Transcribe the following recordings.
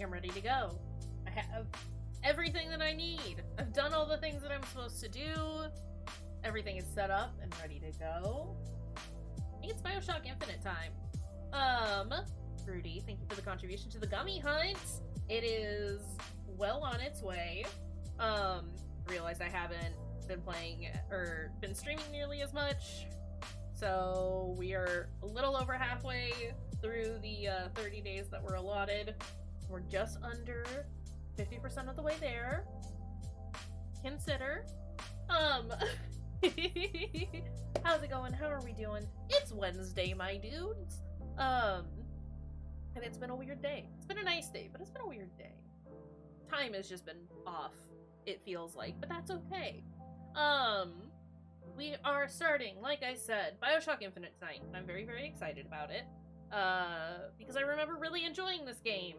I'm ready to go. I have everything that I need. I've done all the things that I'm supposed to do. Everything is set up and ready to go. I think it's Bioshock Infinite time. Rudy, thank you for the contribution to the gummy hunt. It is well on its way. Realized I haven't been playing or been streaming nearly as much. So we are a little over halfway through the 30 days that were allotted. We're just under 50% of the way there. Consider. How's it going? How are we doing? It's Wednesday, my dudes. And it's been a weird day. It's been a nice day, but it's been a weird day. Time has just been off, it feels like, but that's okay. We are starting, like I said, Bioshock Infinite tonight, and I'm very, very excited about it. Because I remember really enjoying this game,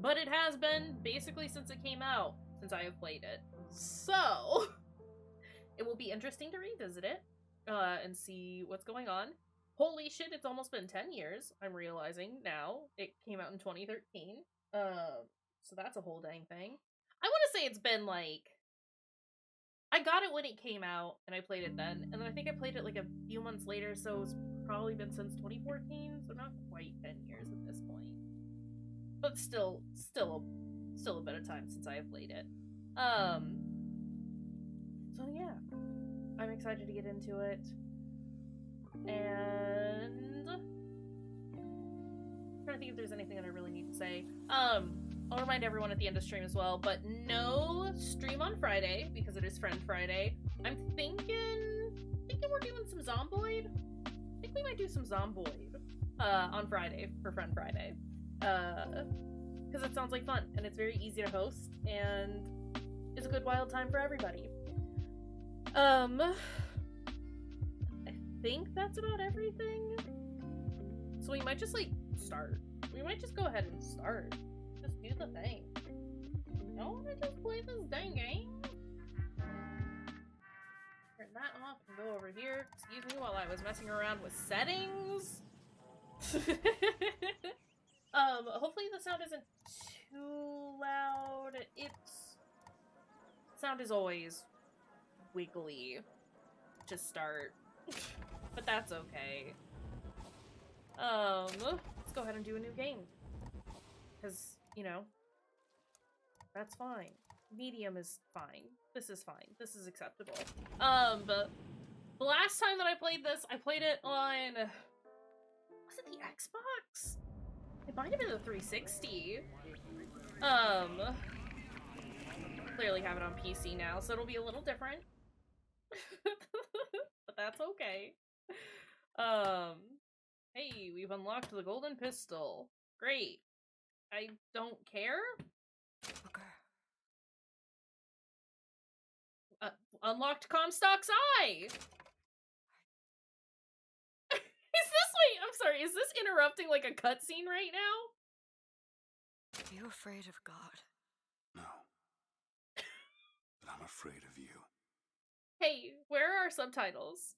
but it has been basically since it came out, since I have played it. So, it will be interesting to revisit it, and see what's going on. Holy shit, it's almost been 10 years, I'm realizing now. It came out in 2013. So that's a whole dang thing. I want to say it's been like... I got it when it came out, and I played it then, and then I think I played it like a few months later, so it's probably been since 2014, so not quite 10 years at this point. But still a bit of time since I have played it. So yeah. I'm excited to get into it. And I'm trying to think if there's anything that I really need to say. I'll remind everyone at the end of stream as well, but no stream on Friday because it is Friend Friday. I'm thinking we're doing some Zomboid. I think we might do some Zomboid on Friday for Friend Friday. Because it sounds like fun and it's very easy to host and it's a good wild time for everybody. I think that's about everything. So we might just like start. We might just go ahead and start. Just do the thing. Y'all wanna just play this dang game? Turn that off and go over here. Excuse me while I was messing around with settings. Hopefully the sound isn't too loud. Sound is always wiggly to start. But that's okay. Let's go ahead and do a new game. Because, you know, that's fine. Medium is fine. This is fine. This is acceptable. But the last time that I played this, I played it on... Was it the Xbox? It might have been the 360. Clearly have it on PC now, so it'll be a little different. But that's okay. Hey, we've unlocked the golden pistol. Great. I don't care. Okay. Unlocked Comstock's eye! Wait, I'm sorry, is this interrupting like a cutscene right now? Are you afraid of God? No. But I'm afraid of you. Hey, where are our subtitles?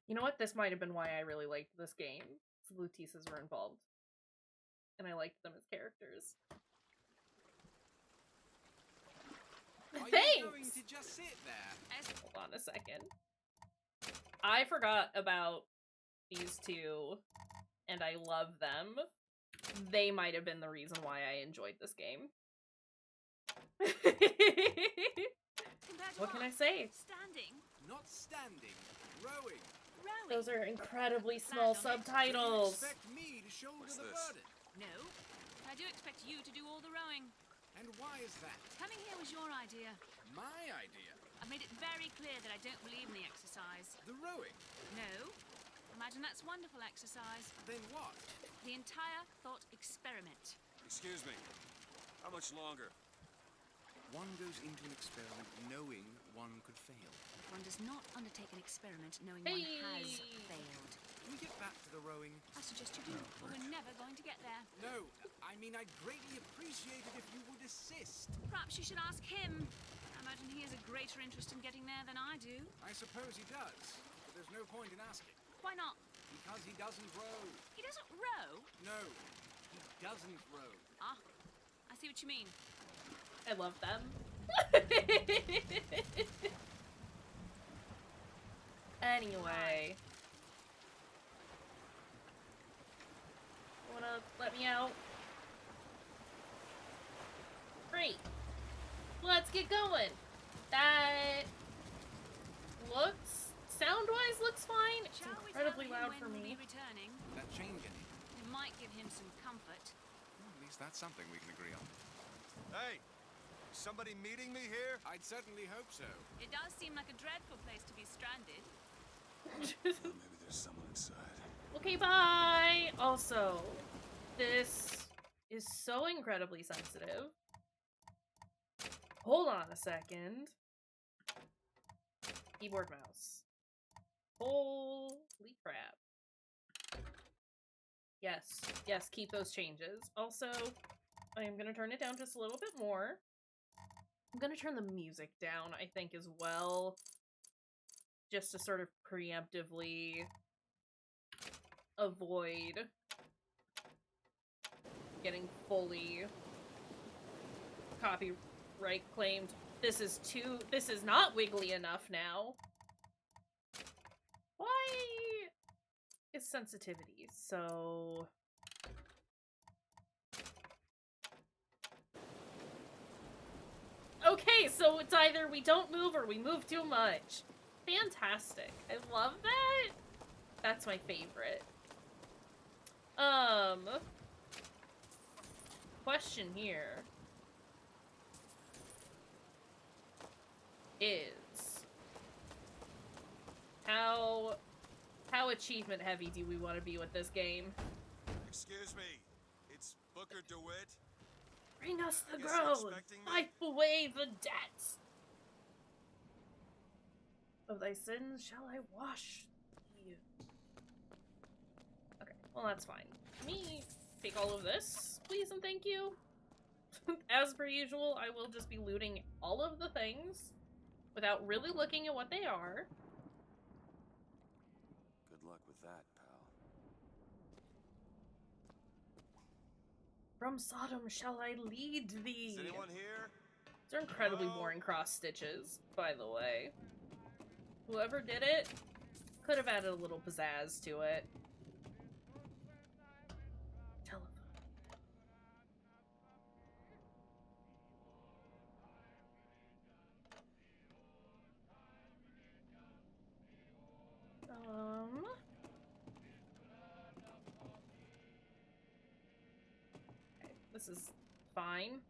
You know what? This might have been why I really liked this game. The Blue Teases were involved. And I liked them as characters. Are Thanks! you going to just sit there? Hold on a second. I forgot about these two, and I love them. They might have been the reason why I enjoyed this game. What can I say? Standing. Not standing, rowing. Rowing. Those are incredibly small Do you subtitles. expect me to shoulder What's the this? burden? No. I do expect you to do all the rowing. And why is that? Coming here was your idea. My idea. I've made it very clear that I don't believe in the exercise. The rowing. No. Imagine that's wonderful exercise. Then what? The entire thought experiment. Excuse me. How much longer? One goes into an experiment knowing one could fail. One does not undertake an experiment knowing Hey. one has failed. Can we get back to the rowing? I suggest you do, or we're never going to get there. No, I mean I'd greatly appreciate it if you would assist. Perhaps you should ask him. I imagine he has a greater interest in getting there than I do. I suppose he does, but there's no point in asking. Why not? Because he doesn't row. He doesn't row. No, he He doesn't grow. Ah, I see what you mean. I love them. Anyway. Wanna let me out? Great. Let's get going. That looks, sound-wise, looks fine. It's Shall we incredibly tell him loud when for we'll me. be returning? That change any? It might give him some comfort. Well, at least that's something we can agree on. Hey! Somebody meeting me here? I'd certainly hope so. It does seem like a dreadful place to be stranded. Well, maybe there's someone inside. Okay, bye! Also, this is so incredibly sensitive. Hold on a second. Keyboard mouse. Holy crap. Yes, yes, keep those changes. Also, I am gonna turn it down just a little bit more. I'm gonna turn the music down, I think, as well. Just to sort of preemptively avoid getting fully copyright claimed. This is not wiggly enough now. Why is sensitivity so... Okay, so it's either we don't move or we move too much. Fantastic. I love that. That's my favorite. Question here is how achievement heavy do we want to be with this game? Excuse me. It's Booker DeWitt. Bring us the I guess you're grove. expecting me? Wipe away the debts. Of thy sins shall I wash thee. Okay, well that's fine. Me take all of this, please and thank you. As per usual, I will just be looting all of the things without really looking at what they are. Good luck with that, pal. From Sodom shall I lead thee. Is anyone here? These are incredibly Hello? boring cross stitches, by the way. Whoever did it could have added a little pizzazz to it. Telephone. Okay, this is fine.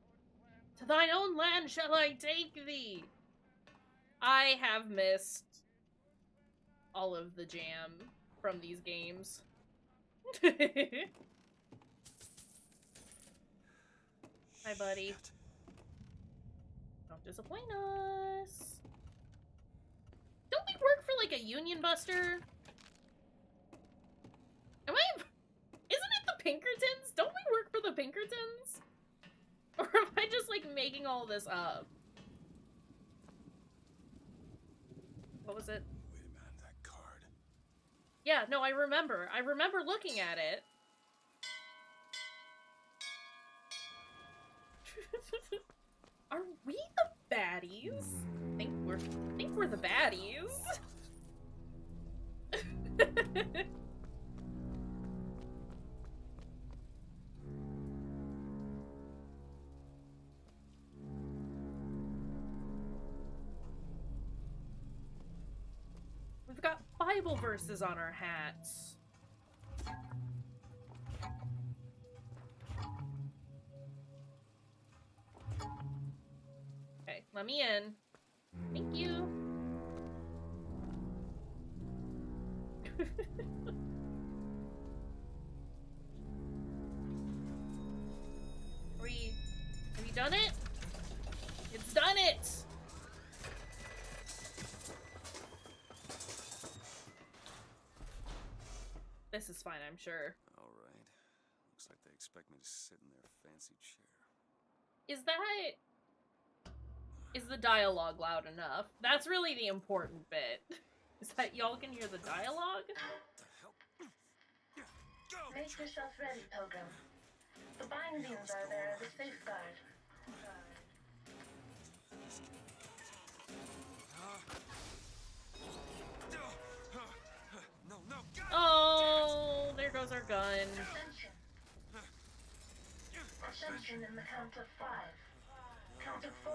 To thine own land shall I take thee. I have missed all of the jam from these games. Hi, buddy. Shit. Don't disappoint us. Don't we work for, like, a union buster? Am I... Isn't it the Pinkertons? Don't we work for the Pinkertons? Or am I just, like, making all this up? What was it? Wait a minute, that card. Yeah, no, I remember. I remember looking at it. Are we the baddies? I think we're the baddies. We've got Bible verses on our hats. Okay, let me in. Thank you. Have we done it? It's done it! This is fine, I'm sure. All right. Looks like they expect me to sit in their fancy chair. Is the dialogue loud enough? That's really the important bit. Is that y'all can hear the dialogue? What the hell? Go! Make yourself ready, Pilgrim. The bindings are there as a safeguard. No, no, go! Oh, there goes our gun. Ascension. Ascension in the count of 5. Count of 4.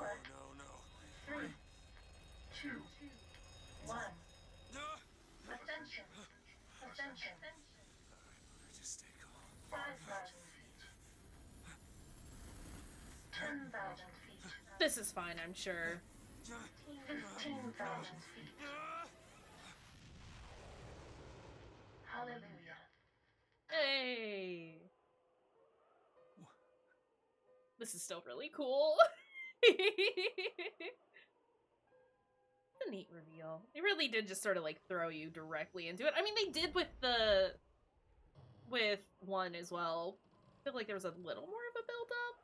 No. 3, 2, 1. No. Ascension. Ascension. Just stay calm. 5,000 feet. 10,000 feet. This is fine, I'm sure. 15,000 feet. Hallelujah. Hey! This is still really cool. A neat reveal. They really did just sort of like throw you directly into it. I mean, they did with one as well. I feel like there was a little more of a build up.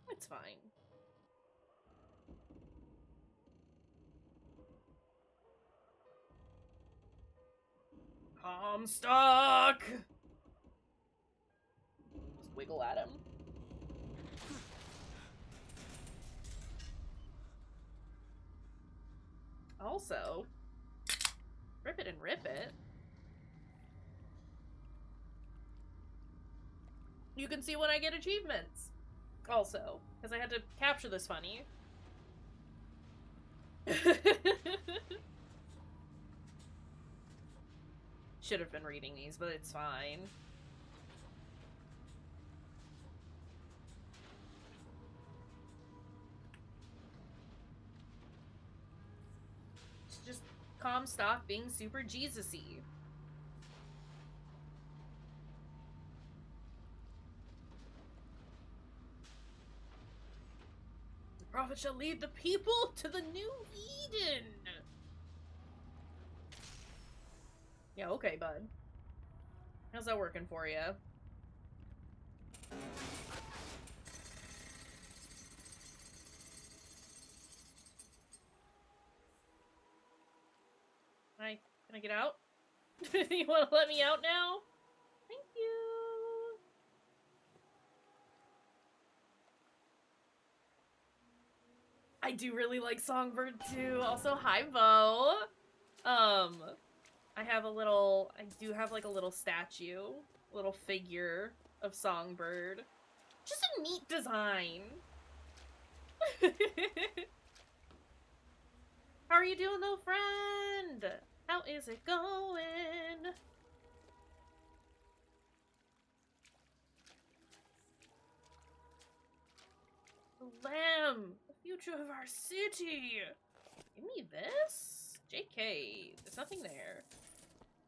It's fine. Comstock! Just wiggle at him. Also, rip it and rip it. You can see when I get achievements. Also, because I had to capture this funny. Should have been reading these, but it's fine. It's just Comstock being super Jesus-y. The prophet shall lead the people to the new Eden. Yeah, okay, bud. How's that working for you? Can I get out? You want to let me out now? Thank you. I do really like Songbird too. Also, hi, Bo. I do have like a little statue, a little figure of Songbird. Just a neat design. How are you doing though, friend? How is it going? Lamb, the future of our city. Give me this? JK, there's nothing there.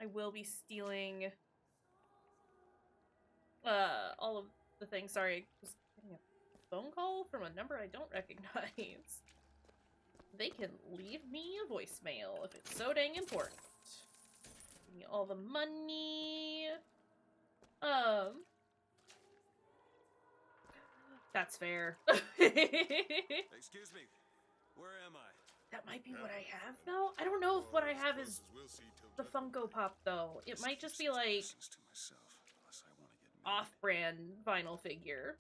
I will be stealing all of the things. Sorry, I was getting a phone call from a number I don't recognize. They can leave me a voicemail if it's so dang important. Give me all the money. That's fair. Excuse me. Where am I? That might be what I have, though. I don't know if what I have is the Funko Pop, though. It might just be like off-brand vinyl figure.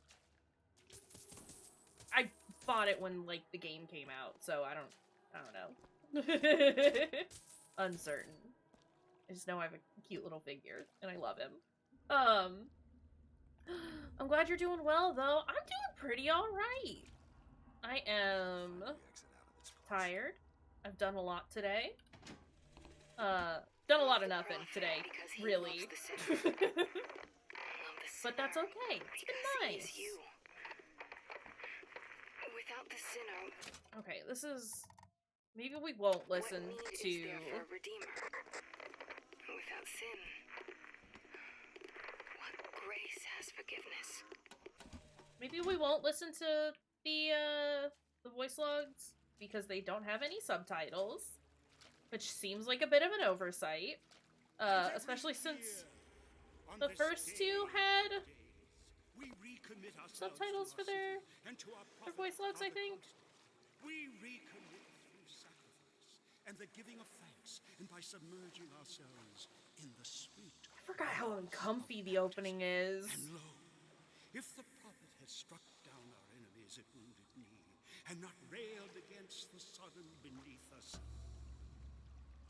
I bought it when like the game came out, so I don't know. Uncertain. I just know I have a cute little figure, and I love him. I'm glad you're doing well, though. I'm doing pretty alright. I am tired. I've done a lot today. Done a lot of nothing today, really. But that's okay. It's been nice. Without the sinner, Okay, this is... Maybe we won't listen what to... need is there for a redeemer? Without sin, what grace has forgiveness? Maybe we won't listen to the voice logs because they don't have any subtitles, which seems like a bit of an oversight, especially since the first two had subtitles for their voice logs, I think. We recommit through sacrifice and the giving of thanks, and by submerging ourselves in the sweet. I forgot how uncomfy the opening is. And lo, if the prophet had struck down our enemies at wounded knee, and not railed against the sodden beneath us,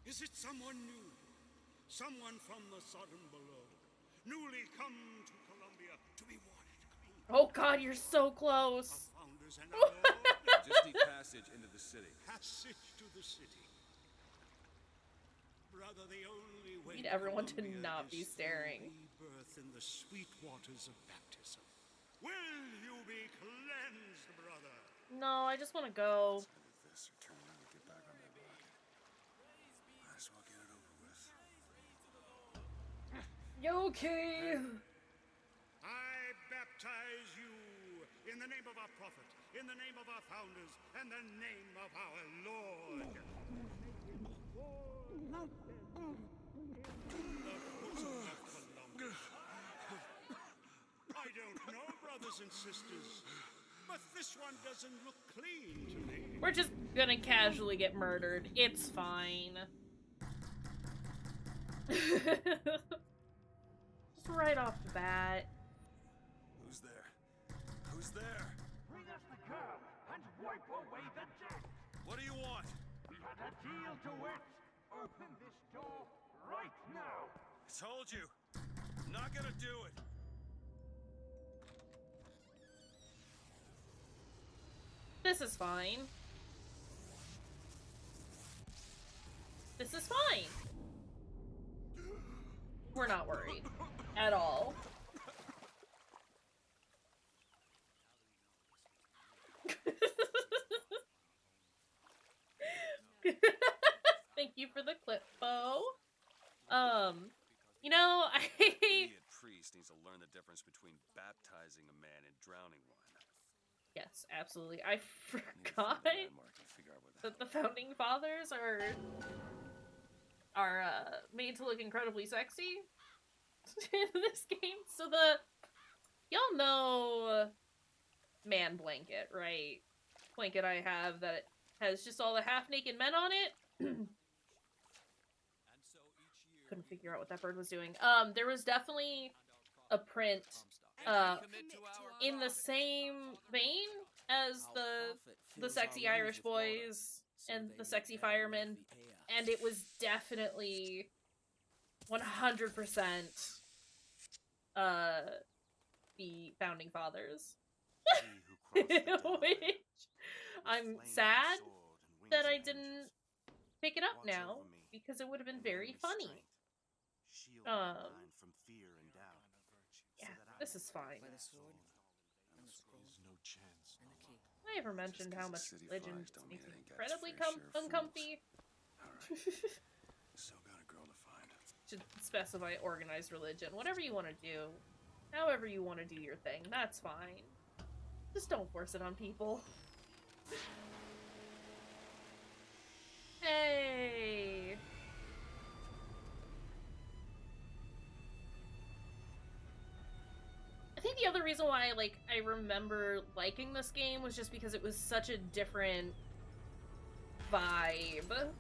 is it someone new? Someone from the Sodom below, newly come to Columbia to be washed clean. Oh god, you're so close. Our founders and our Lord, Just need passage into the city. passage to the city. Brother, the only way Need everyone to Columbia not be is through staring. rebirth in the sweet waters of baptism. Will you be cleansed, brother? No, I just want to go. Either this or turn around and get back on that rocket. Might as well get it over with. Okay. I baptize you in the name of our prophet, in the name of our founders, and the name of our Lord. I don't know, brothers and sisters, but this one doesn't look clean to me. We're just gonna casually get murdered. It's fine. Just right off the bat. Who's there? Who's there? Bring us the girl and wipe away the debt. What do you want? We had a deal to it. Open this door right now. I told you. I'm not gonna do it. This is fine. This is fine. We're not worried. At all. Thank you for the clip, Bo. You know, Idiot priest needs to learn the difference between baptizing a man and drowning one. Yes, absolutely. I I need to find forgot the landmark and figure out where the that the founding fathers are made to look incredibly sexy in this game. So y'all know man blanket, right? Blanket I have that has just all the half-naked men on it. Couldn't figure out what that bird was doing. There was definitely a print in the same vein as the sexy Irish boys and the sexy firemen, and it was definitely 100% the founding fathers. Which I'm sad that I didn't pick it up now, because it would have been very funny. Yeah, this is fine. I ever mentioned how much religion makes me incredibly uncomfy? Still got a girl to find. Should specify organized religion. Whatever you want to do. However you want to do your thing. That's fine. Just don't force it on people. Hey! I think the other reason why, I remember liking this game was just because it was such a different vibe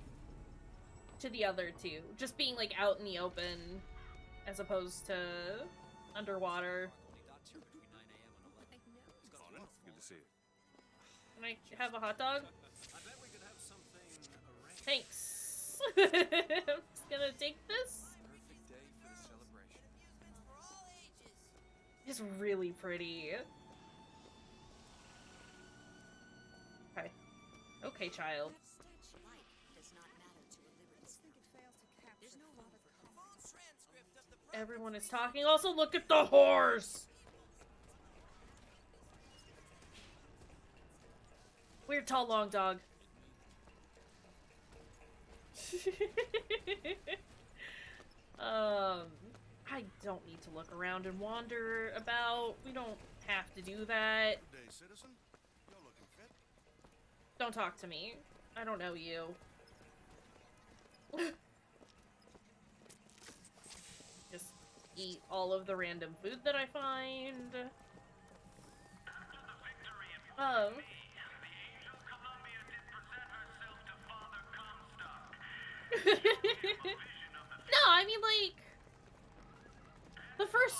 to the other two. Just being, out in the open as opposed to underwater. Good to see you. Can I have a hot dog? Thanks. I'm just gonna take this. It's really pretty. Okay. Okay, child. Everyone is talking. Also, look at the horse! Weird, tall, long dog. I don't need to look around and wander about. We don't have to do that. Good day, citizen. You're looking fit. Don't talk to me. I don't know you. Just eat all of the random food that I find. No, I mean,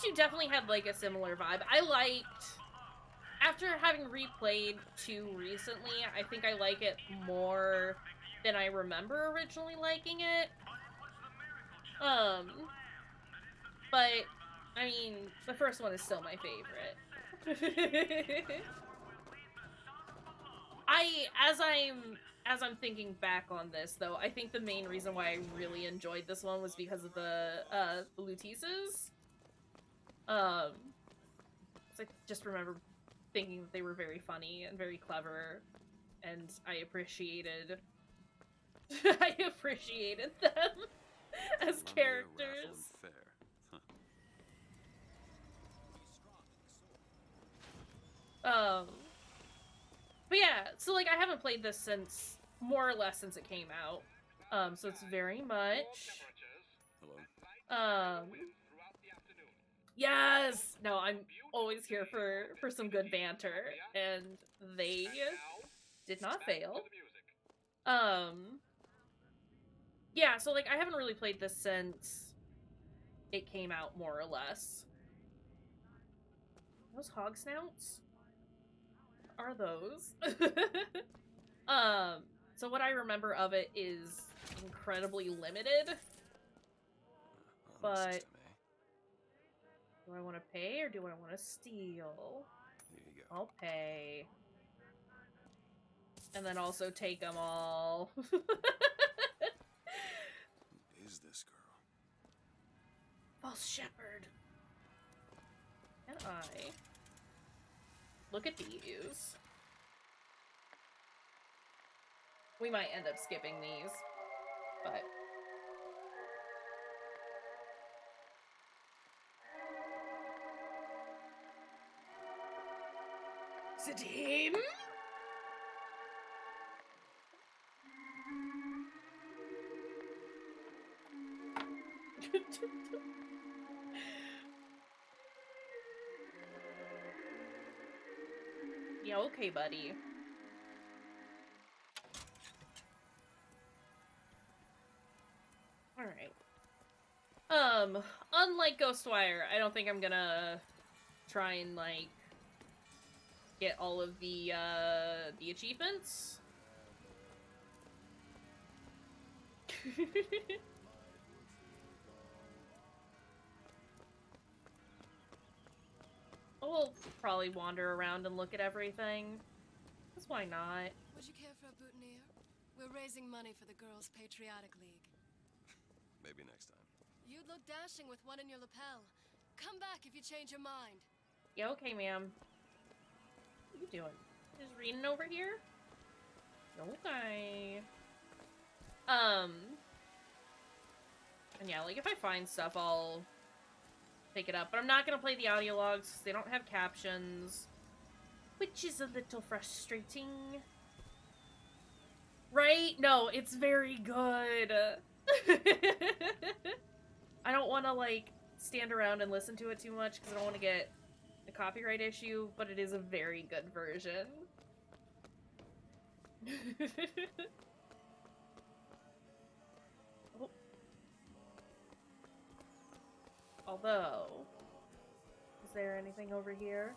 2 definitely had, like, a similar vibe. I liked... After having replayed 2 recently, I think I like it more than I remember originally liking it. But, I mean, the first one is still my favorite. As I'm thinking back on this, though, I think the main reason why I really enjoyed this one was because of the Lutises. I just remember thinking that they were very funny and very clever, and I appreciated them as characters. But yeah, so like I haven't played this since more or less since it came out. So it's very much yes! No, I'm always here for some good banter, and they did not fail. Yeah, so like I haven't really played this since it came out, more or less. Those hog snouts? Are those? So what I remember of it is incredibly limited. But do I want to pay or do I want to steal? Here you go. I'll pay. And then also take them all. Who is this girl? False shepherd. Can I look at these? We might end up skipping these, but Sadim? Yeah, okay, buddy. Alright. Unlike Ghostwire, I don't think I'm gonna try and, like, get all of the achievements. We'll probably wander around and look at everything. Because why not? Would you care for a boutonniere? We're raising money for the Girls' Patriotic League. Maybe next time. You'd look dashing with one in your lapel. Come back if you change your mind. Yeah, okay, ma'am. What are you doing? Just reading over here? Okay. And yeah, like, if I find stuff, I'll pick it up. But I'm not gonna play the audio logs, because they don't have captions. Which is a little frustrating. Right? No, it's very good. I don't want to, like, stand around and listen to it too much, because I don't want to get a copyright issue, but it is a very good version. Oh. Although, is there anything over here?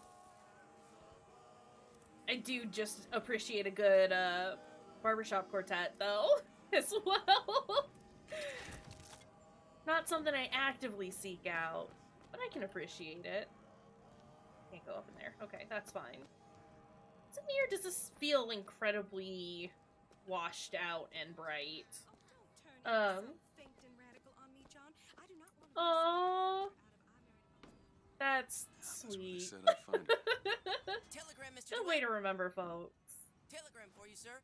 I do just appreciate a good, barbershop quartet, though, as well. Not something I actively seek out, but I can appreciate it. Can't go up in there. Okay, that's fine. Is it me, or does this feel incredibly washed out and bright? Oh, that's sweet. Said I'd find it. Telegram, Mr. Good way to remember folks. Telegram for you, sir.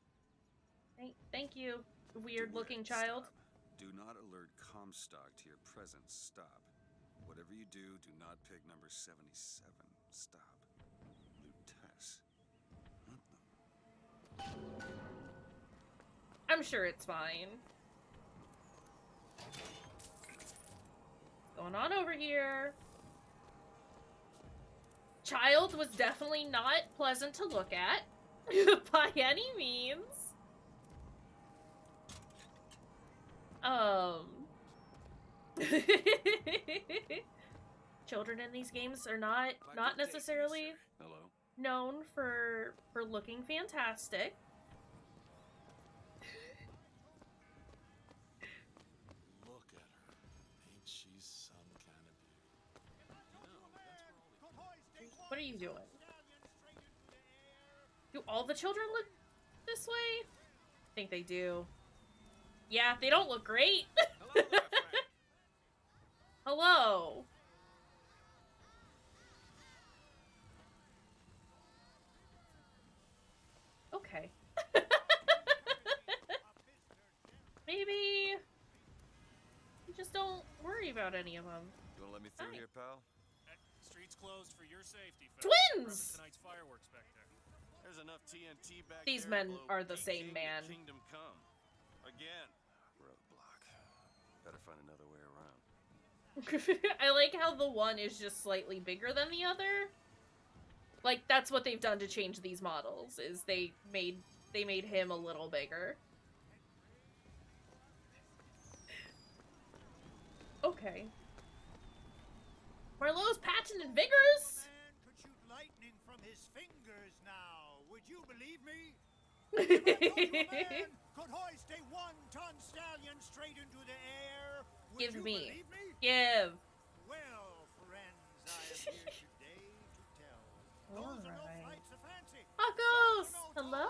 Thank you, weird-looking child. Stop. Do not alert Comstock to your presence. Stop. Whatever you do, do not pick number 77. Stop. Lutess. What the... I'm sure it's fine. What's going on over here? Child was definitely not pleasant to look at. By any means. children in these games are not necessarily Hello? known for looking fantastic. Look at her. Ain't she some kind of beauty? What are you doing? Do all the children look this way? I think they do. Yeah, they don't look great. Hello there, Frank. Hello. Okay. Maybe you just don't worry about any of them. You wanna let me through Hi. here, pal? Street's closed for your safety, fella. Twins! Tonight's fireworks back there. There's enough TNT back These there to men blow are the King same to man. Kingdom come. Again. Roadblock. Better find another way around. I like how the one is just slightly bigger than the other. Like, that's what they've done to change these models, is they made him a little bigger. Okay. Marlowe's patent and vigorous? Man could shoot lightning from his fingers now. Would you believe me? If I told you a man could hoist a 1-ton stallion straight into the air, would Give you me. believe me? Give. Well, friends, I am here today to tell. Those are no Alright. flights of fancy. Tacos! No, Hello!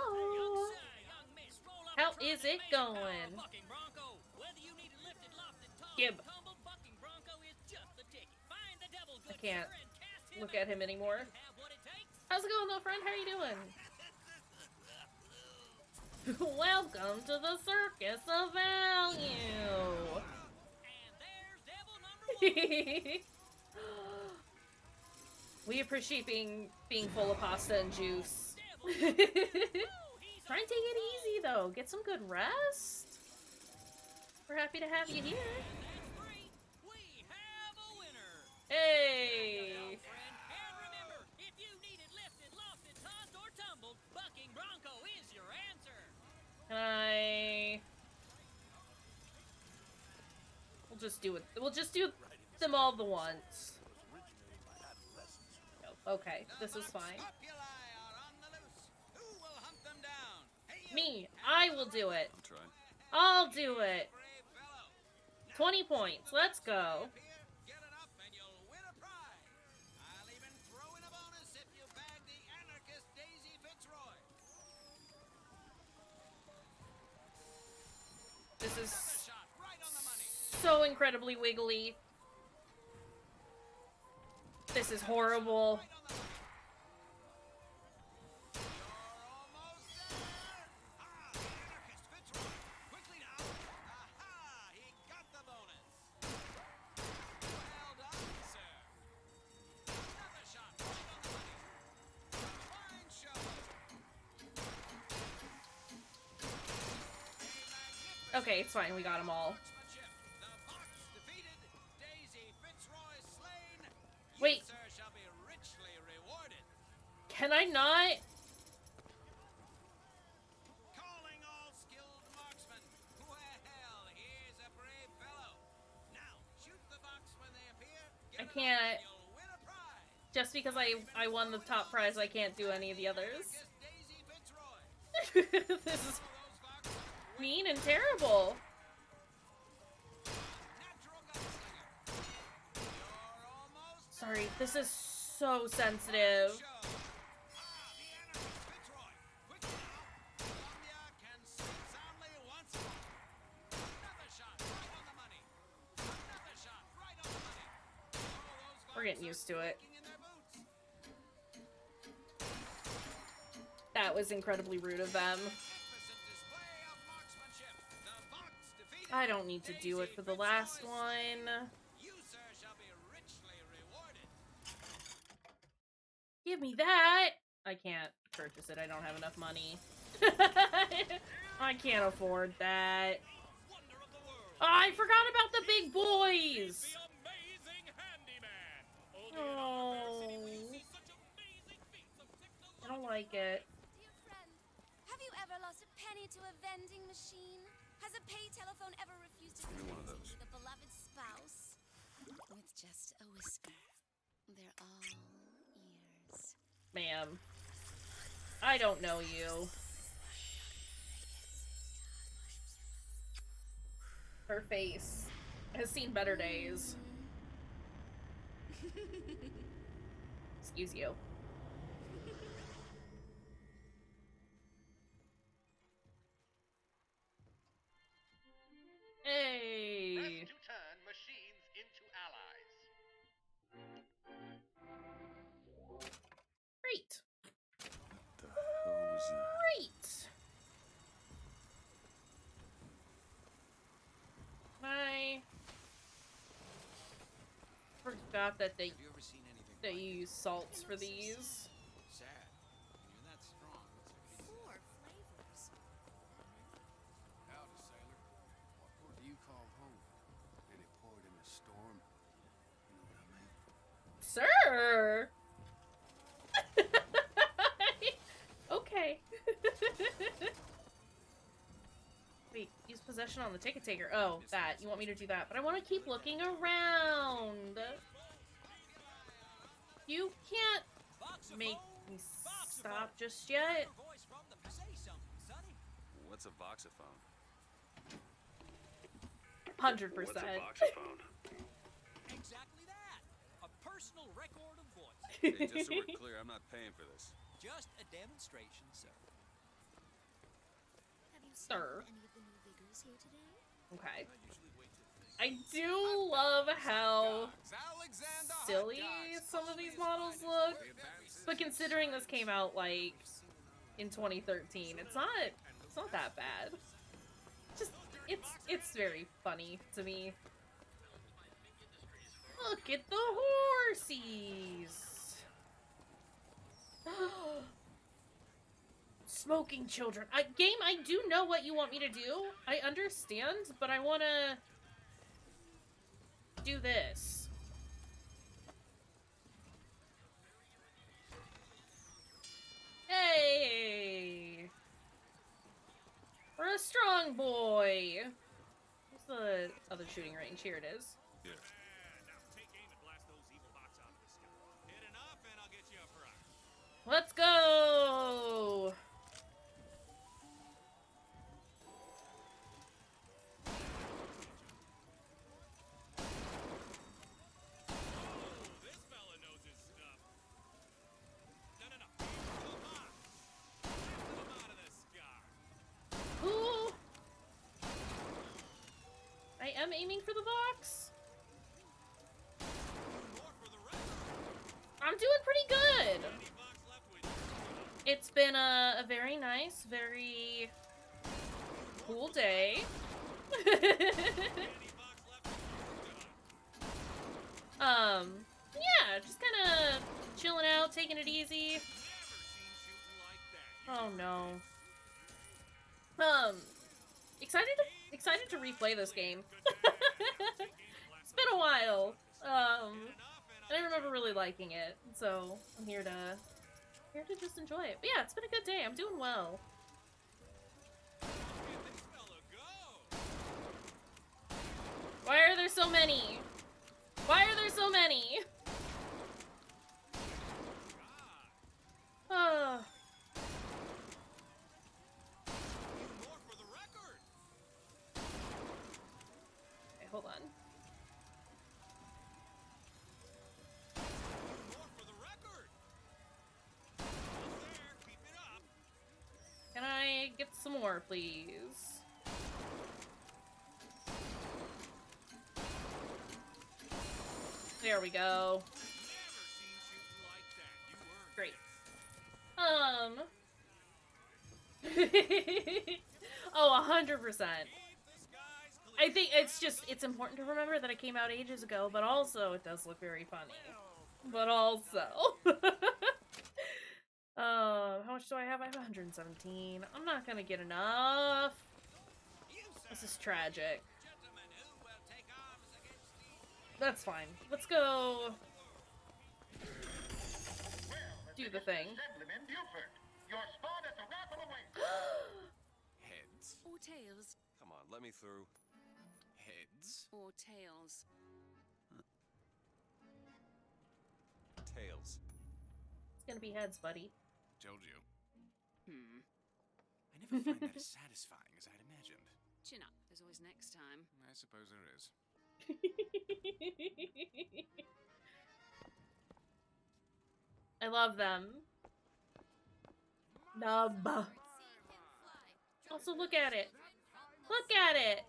Young miss, roll up How and try is to it make a power going? bucking bronco. Whether you need it lifted, lofted, tall, Gib. tumbled, bucking bronco is just the ticket. Find the devil, I good can't sir, and cast him look out. at him anymore. You have what it takes. How's it going, little friend? How are you doing? Welcome to the circus of value. And there's devil number 1. We appreciate being full of pasta and juice. Devil number 2. He's Try and take it easy though. Get some good rest. We're happy to have you here. That's 3. We have a winner. Hey. Friend, and remember, if you need it lifted, lofted, tossed, or tumbled, bucking bronco is your answer. Hi. We'll just do it. We'll just do them all the once. Oh, okay, this is fine. Me, I will do it. I'm trying. I'll do it. 20 points. Let's go. Get it up and you'll win a prize. I'll even throw in a bonus if you bag the anarchist Daisy Fitzroy. This is Shot right on the money. so incredibly wiggly. This is horrible. Right on the money. You're almost there. Ah, the anarchist Fitzroy. Quickly now. Aha, he got the bonus. Well done, sir. Another shot right on the money. A fine show. Okay, it's fine. We got them all. Marksmanship. The Fox defeated. Daisy Fitzroy slain. You, Wait. sir, shall be richly rewarded. Can I not? Calling all skilled marksmen. Well, here's a brave fellow. Now, shoot the Fox when they appear. I Get it up can't. and you'll win a prize. Just because I won the top prize, I can't do any of the others. Anarchist Daisy Fitzroy. This is All those Fox are mean and terrible. natural gunslinger. You're almost Sorry, this is so sensitive. show. Ah, the anarchist Fitzroy. Quickly now. Columbia can sleep soundly once more. Another shot right on the money. Another shot right on the money. Oh, those We're getting Fox used to it. are in their boots. That was incredibly rude of them. Magnificent display of marksmanship. The Fox defeated. I don't need to do it for the last Fitzroy one. You, sir, shall be richly rewarded. Give me that! I can't purchase it. I don't have enough money. I can't afford that. Wonder of the world. Oh, I forgot about the big boys! The amazing handyman. Oh. Such amazing feats of technology. I don't like it. Dear friend, have you ever lost a penny to a vending machine? Has a pay telephone ever refused to Give me one of connect those. with a beloved spouse? With just a whisper. They're all ears. Ma'am. I don't know you. Her face has seen better days. Excuse you. Hey! Press to turn machines into allies. Great. What the hell was that? Great. I forgot that Have you ever seen anything they like it? use salts for these. Sad. When you're that strong, it's like Four flavors. Howdy, sailor. What do you call home? And it poured in a storm. You know what I mean? Sir! Okay. Wait, use possession on the ticket taker. Oh, that. You want me to do that. But I want to keep looking around. You can't make me stop just yet. What's a voxophone? 100%. What's a voxophone? Exactly that. A personal record of voice. Hey, just so we're clear, I'm not paying for this. Just a demonstration, sir. Have you seen Sir. any of the new vigors here today? Okay. I do love how silly some of these models look, but considering this came out like in 2013, it's not that bad. Just it's very funny to me. Look at the horsies. Smoking children. Game, I do know what you want me to do. I understand, but I want to do this. Hey! We're a strong boy. What's the other shooting range? Here it is. Here. Now take aim and blast those evil box out of the sky. Hit enough and I'll get you a prize. Let's go! This fella knows his stuff. No. The box. Blast them out of the sky. Ooh! I am aiming for the box. More for the record. I'm doing pretty good. Any box left with you? It's been a very nice, very cool day. Any box left with you? Yeah, just kind of chilling out, taking it easy. Never seen shooting like that. Oh no. Excited to replay this game. It's been a while. And I remember really liking it, so I'm here to just enjoy it. But yeah, it's been a good day. I'm doing well. Look at this fella go. Why are there so many? Why are there so many? God. Uh, More for the record. okay, hold on. More for the record. Almost there. Keep it up. Can I get some more, please? There we go. Never seen shooting like that. You earned Great. Oh, 100%. Keep the skies clear. I think it's important to remember that it came out ages ago, but also it does look very funny. But also. How much do I have? I have 117. I'm not gonna get enough. You, sir. This is tragic. Gentlemen who will take arms against the... That's fine. Let's go do the thing. Assemblyman Buford, your spot at the raffle awaits. Heads. Or tails. Come on, let me through. Heads. Or tails. tails? It's gonna be heads, buddy. Told you. I never find that as satisfying as I'd imagined. Chin up. There's always next time. I suppose there is. I love them. Nub. Also, look at it. Look at it.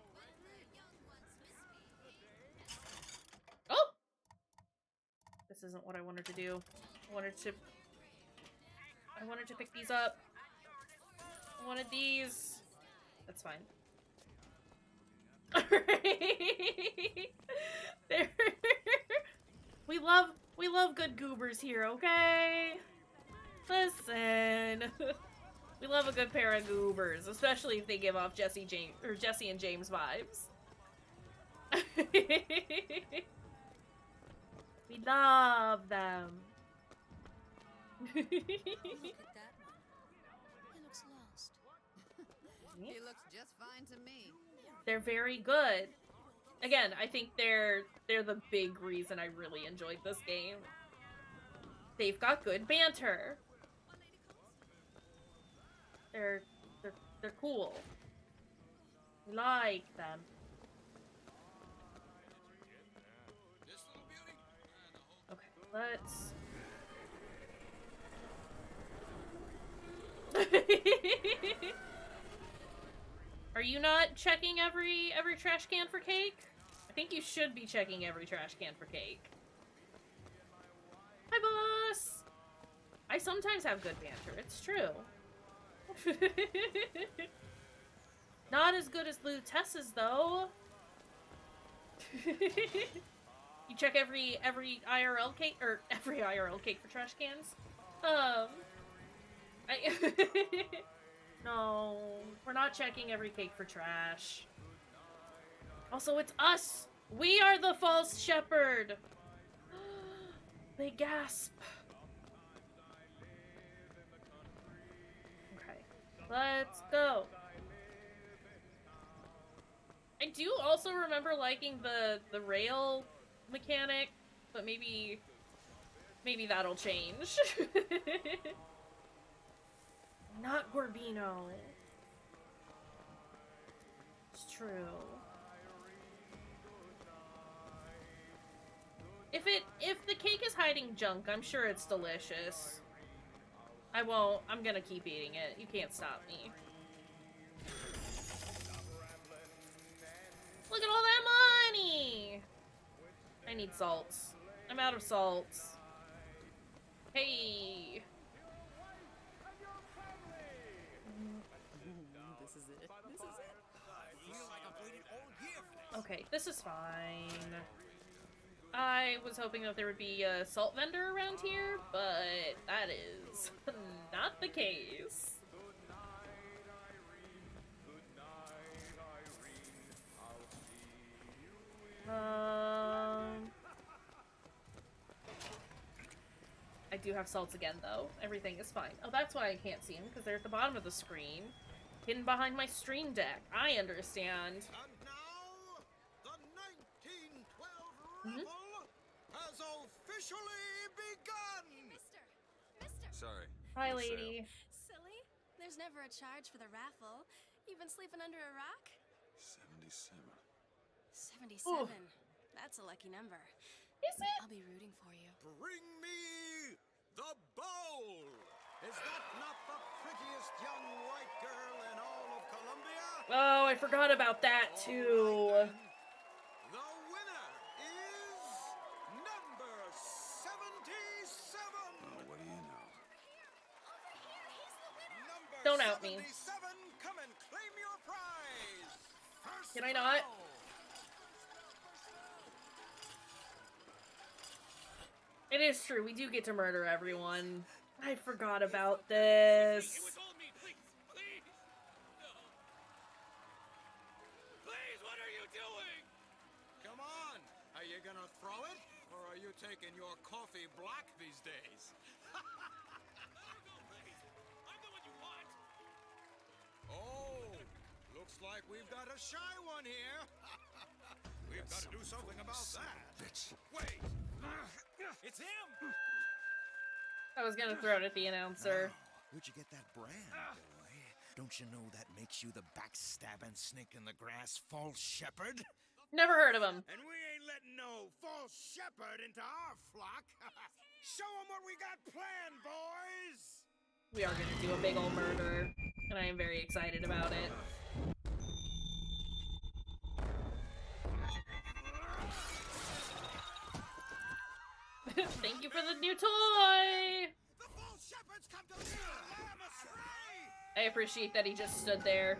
Oh! This isn't what I wanted to do. I wanted to pick these up. I wanted these. That's fine. There. We love good goobers here, okay? Listen. We love a good pair of goobers, especially if they give off Jesse and James vibes. We love them. Look at that one. He looks lost. He looks just fine to me. They're very good. Again, I think they're the big reason I really enjoyed this game. They've got good banter. They're cool. We like them. Okay, let's. Are you not checking every trash can for cake? I think you should be checking every trash can for cake. Hi, boss! I sometimes have good banter, it's true. Not as good as Lutess's, though. You check every IRL cake, or every IRL cake for trash cans? No, we're not checking every cake for trash. Also, it's us! We are the false shepherd! They gasp. Okay, let's go. I do also remember liking the rail mechanic, but maybe that'll change. Not Gorbino. It's true. If the cake is hiding junk, I'm sure it's delicious. I'm gonna keep eating it. You can't stop me. Look at all that money! I need salts. I'm out of salts. Hey! This is it. Okay, this is fine. I was hoping that there would be a salt vendor around here, but that is not the case. I do have salts again, though. Everything is fine. Oh, that's why I can't see them, because they're at the bottom of the screen. Hidden behind my stream deck. I understand. And now, the 1912 raffle has officially begun! Mister! Sorry. Hi, no lady. Silly? There's never a charge for the raffle. You've been sleeping under a rock? 77. 77. That's a lucky number. Is it? I'll be rooting for you. Bring me the bowl! Is that not the prettiest young white girl in all of Columbia? Oh, I forgot about that, too. The winner is number 77! Oh, what do you know? Number Don't out me. 77, come and claim your prize! First Can I not? round. It is true, we do get to murder everyone. I forgot about this. It was all me, please, please! No. Please, what are you doing? Come on! Are you gonna throw it? Or are you taking your coffee black these days? Margot, please! I'm the one you want! Oh, looks like we've got a shy one here. We've got to do something about that. Bitch. Wait! It's him! I was gonna throw it at the announcer. Where'd you get that brand, boy? Don't you know that makes you the backstabbing snake in the grass false shepherd? Never heard of him. And we ain't letting no false shepherd into our flock. Show them what we got planned, boys! We are gonna do a big ol' murder, and I am very excited about it. Thank you for the new toy! The false shepherds come to lead the lamb astray! I appreciate that he just stood there.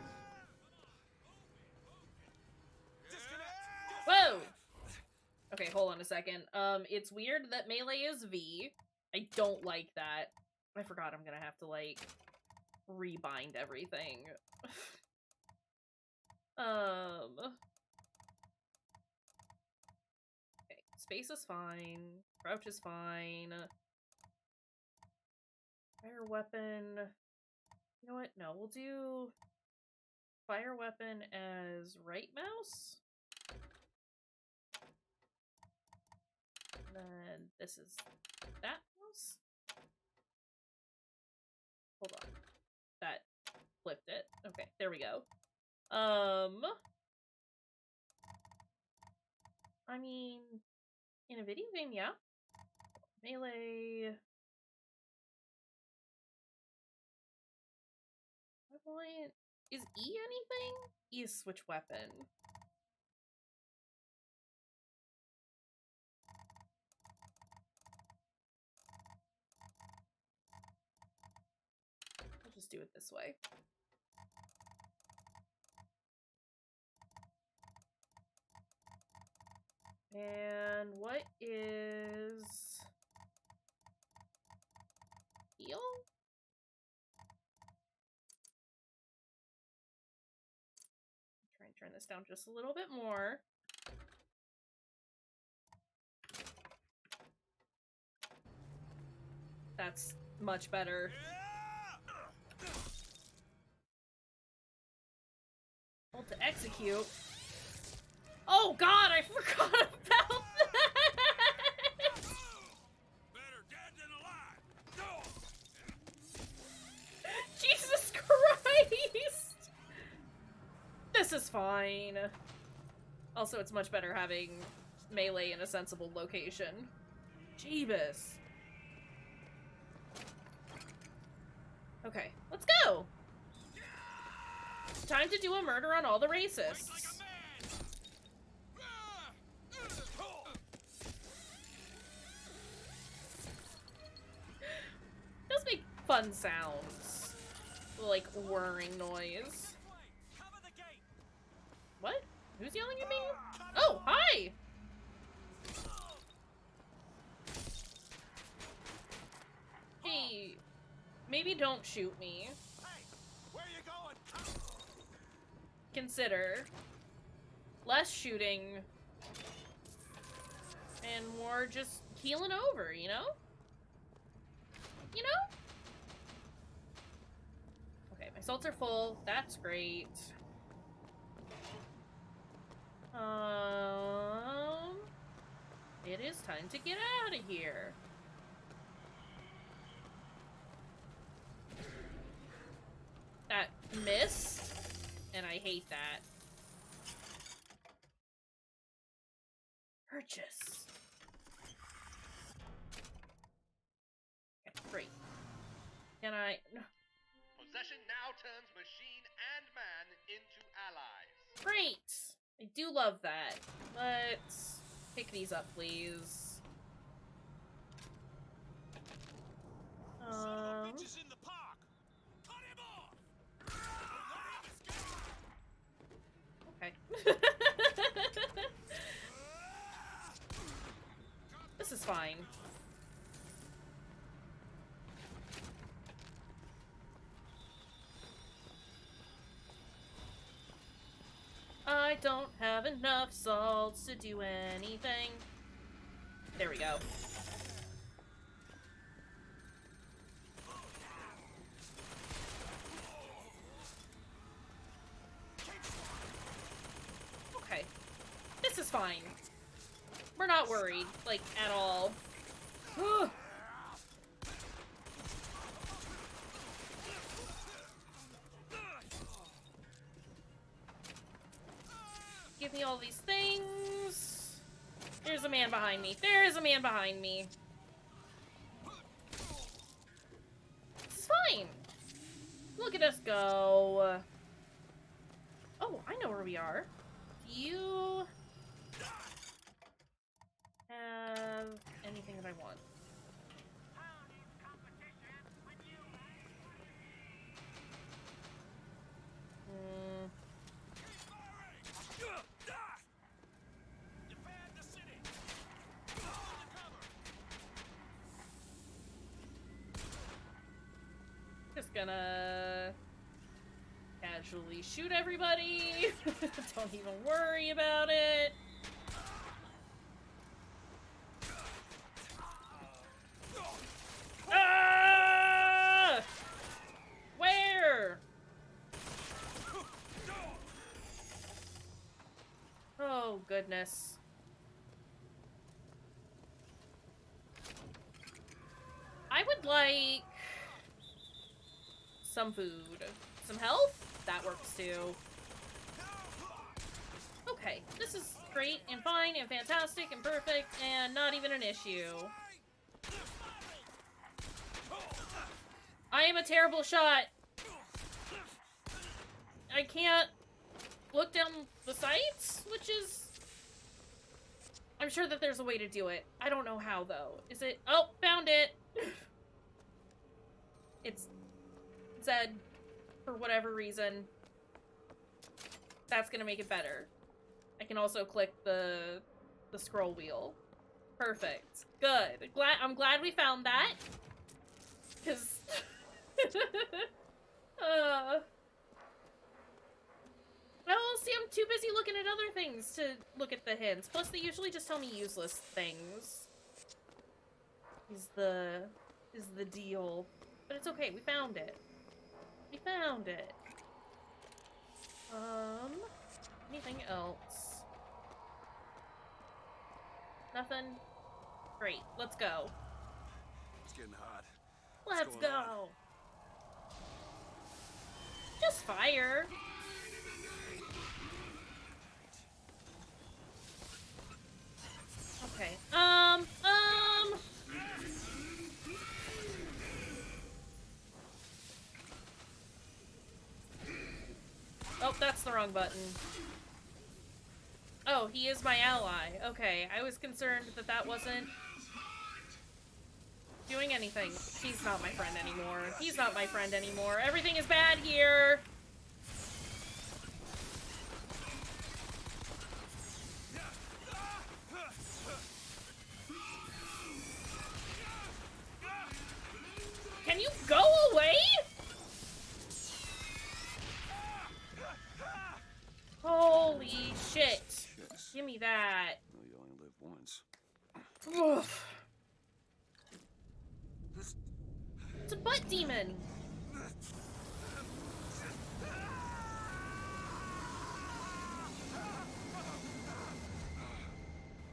Whoa! Okay, hold on a second. It's weird that melee is V. I don't like that. I forgot I'm gonna have to, like, rebind everything. Okay, space is fine. Crouch is fine. Fire weapon. You know what? No, we'll do fire weapon as right mouse. And then this is that mouse. Hold on. That flipped it. Okay, there we go. I mean, in a video game, yeah. Melee. Is E anything? E is switch weapon. I'll just do it this way. And what is heal? Try and turn this down just a little bit more. That's much better. Hold to execute. Oh god, I forgot about that! Better dead than alive! No! Jesus Christ! This is fine. Also, it's much better having melee in a sensible location. Jeebus. Okay, let's go! Time to do a murder on all the racists. Does make fun sounds. Like whirring noise. What? Who's yelling at me? Oh, hi! Hey, maybe don't shoot me. Hey, where you going? Consider less shooting and more just keeling over, you know? You know? Okay, my salts are full. That's great. It is time to get out of here. That missed, and I hate that. Purchase. Okay, great. Can I? No. Possession now turns machine and man into allies. Great! I do love that. Let's pick these up, please. Bitches in the park! Cut him off! Okay. This is fine. I don't have enough salts to do anything. There we go. Okay. This is fine. We're not worried, like, at all. give me all these things. There's a man behind me. There is a man behind me. This is fine. Look at us go. Oh, I know where we are. Do you have anything that I want? Just gonna casually shoot everybody. Don't even worry about it. Ah! Where? Oh, goodness. I would like some food. Some health? That works too. Okay, this is great and fine and fantastic and perfect and not even an issue. I am a terrible shot. I can't look down the sights, which is... I'm sure that there's a way to do it. I don't know how, though. Is it... Oh, found it! It's Z, for whatever reason. That's gonna make it better. I can also click the scroll wheel. Perfect. Good. I'm glad we found that. Because... Well, see, I'm too busy looking at other things to look at the hints. Plus, they usually just tell me useless things. Is the deal. But it's okay, we found it. We found it. Anything else? Nothing? Great, let's go. It's getting hot. Let's go. Just fire. Okay. Oh, that's the wrong button. Oh, he is my ally. Okay, I was concerned that that wasn't doing anything. He's not my friend anymore. He's not my friend anymore. Everything is bad here. Can you go away? Holy shit. Give me that. Well, you only live once. Oof. It's a butt demon.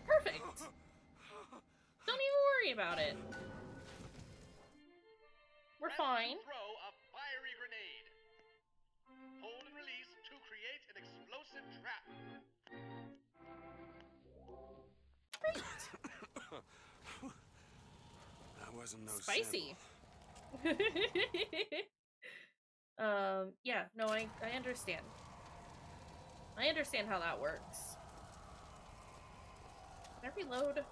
Perfect. Don't even worry about it. We're fine. Throw a fiery grenade. Hold and release to create an explosive trap. That wasn't no Spicy. Yeah, no, I understand. I understand how that works. Can I reload?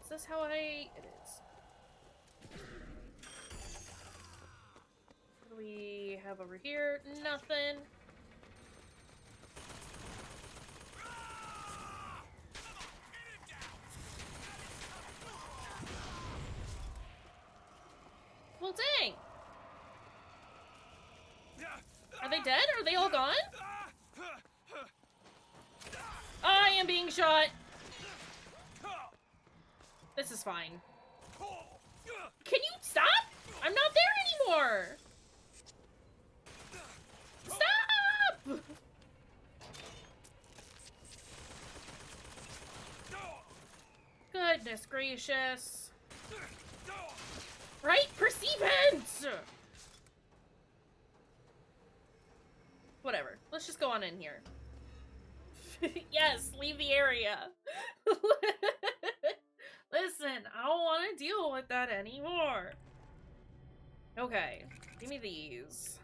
Is this how it is. What do we have over here? Nothing. Well, dang. Are they dead? Are they all gone? I am being shot. This is fine. Can you stop? I'm not there anymore. Stop! Goodness gracious. Right? Perceivance! whatever. Let's just go on in here. Yes, leave the area. Listen, I don't want to deal with that anymore. Okay, give me these.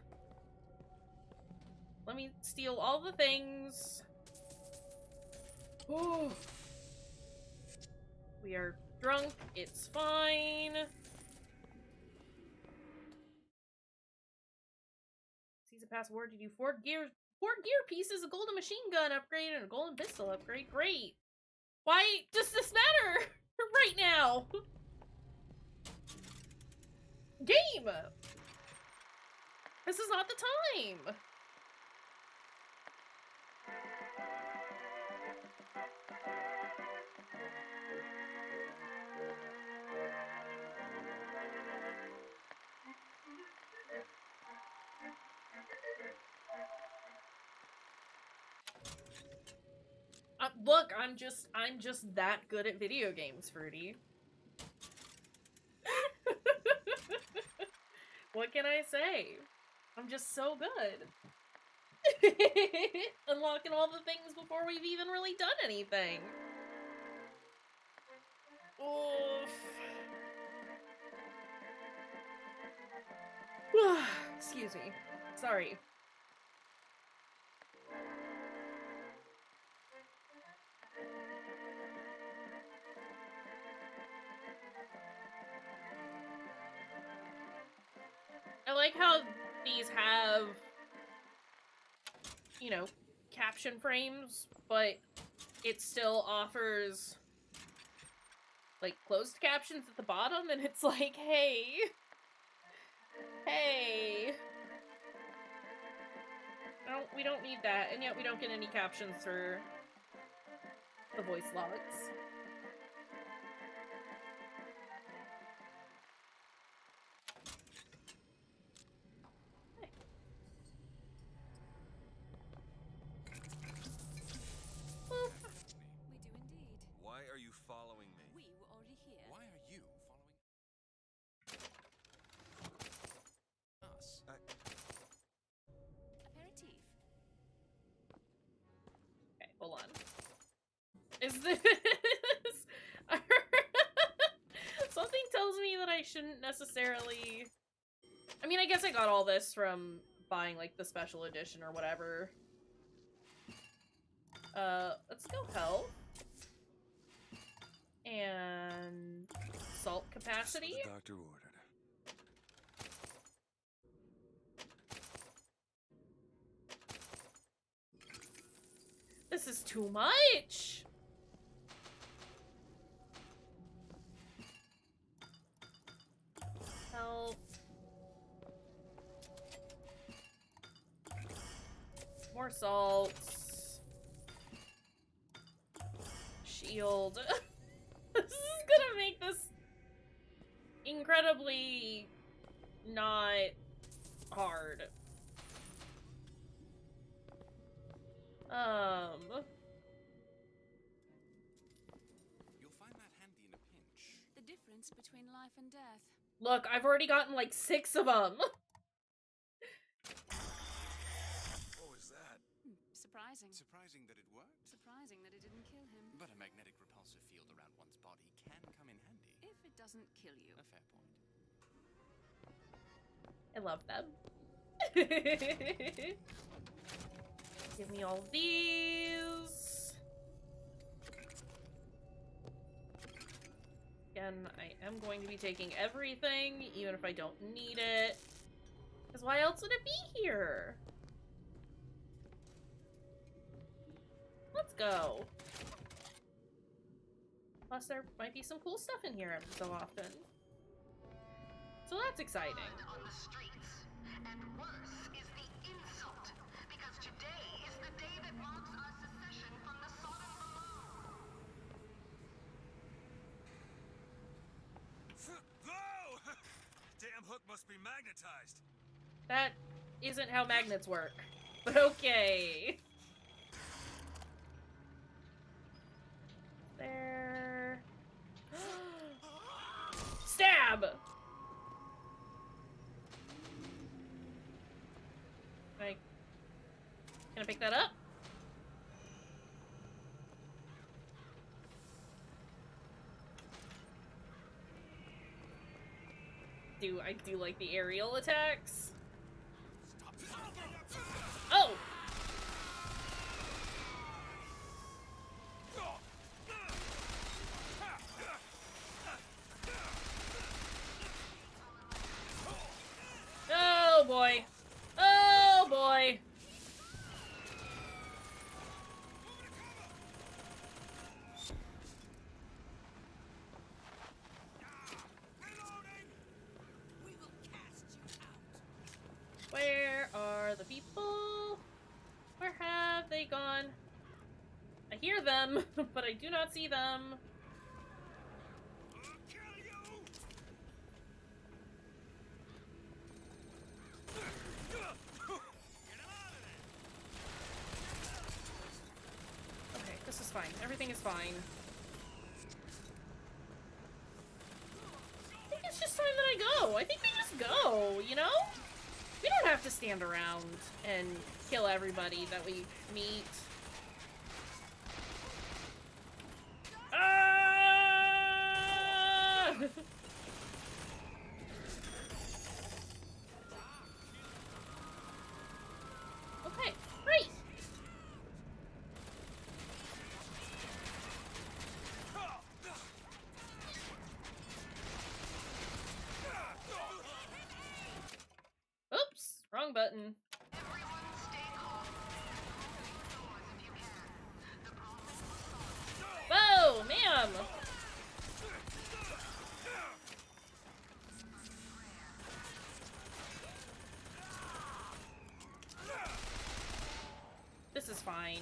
Let me steal all the things. Ooh. We are drunk, it's fine. Season pass awarded you 4 gear pieces, a golden machine gun upgrade, and a golden pistol upgrade. Great. Why does this matter right now? Game! This is not the time. Look, I'm just that good at video games, Fruity. What can I say? I'm just so good. Unlocking all the things before we've even really done anything. Oof. Excuse me. Sorry. I like how these have, you know, caption frames, but it still offers, like, closed captions at the bottom, and it's like, hey. Hey. We don't need that, and yet we don't get any captions for the voice logs. Why are you following me? We were already here. Why are you following us? Aperitif. Okay, hold on. Is this... Something tells me that I shouldn't necessarily... I mean, I guess I got all this from buying, like, the special edition or whatever. Let's go health. And salt capacity. The doctor ordered. This is too much. Help. More salts. Shield. This is gonna make this incredibly not hard. You'll find that handy in a pinch. The difference between life and death. Look, I've already gotten like 6 of them. What was that? Surprising. Surprising that it worked. Surprising that it didn't kill him. But a magnetic repulsive field around one's body can come in handy. If it doesn't kill you. A fair point. I love them. Give me all of these. Again, I am going to be taking everything, even if I don't need it. Because why else would it be here? Let's go. Plus, there might be some cool stuff in here every so often. So that's exciting. On the streets. And worse is the insult. Because today is the day that marks our secession from the Sodom below. Whoa! Damn hook must be magnetized. That isn't how magnets work. But okay. There. Stab! Can I pick that up? I do like the aerial attacks. Oh! Oh boy. Oh boy. Where are the people? Where have they gone? I hear them, but I do not see them. Okay, this is fine. Everything is fine. I think it's just time that I go. I think we just go, you know? We don't have to stand around and kill everybody that we meet. Ah! Okay, great. Oops, wrong button. Whoa, ma'am! This is fine.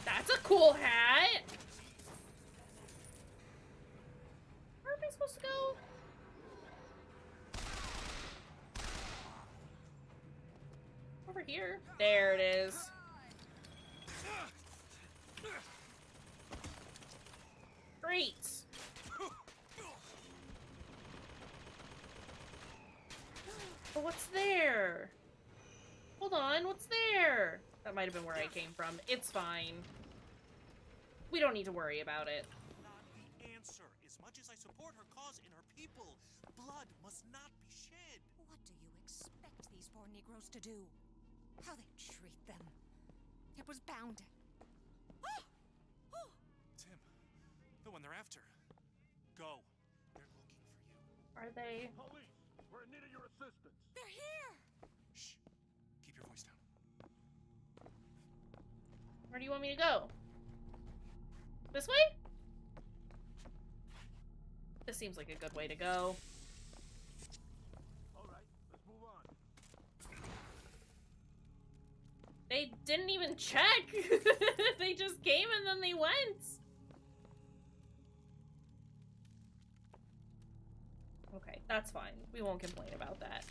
That's a cool hat! Where am I supposed to go? Over here. There it is. Great! But what's there? Hold on, what's there? That might have been where I came from. It's fine. We don't need to worry about it. Not the answer. As much as I support her cause and her people, blood must not be shed. What do you expect these poor Negroes to do? How they treat them. It was bound. Tim, the one they're after. Go. They're looking for you. Are they? Police, we're in need of your assistance. They're here! Shh. Keep your voice down. Where do you want me to go? This way? This seems like a good way to go. Alright, let's move on. They didn't even check! They just came and then they went! Okay, that's fine. We won't complain about that.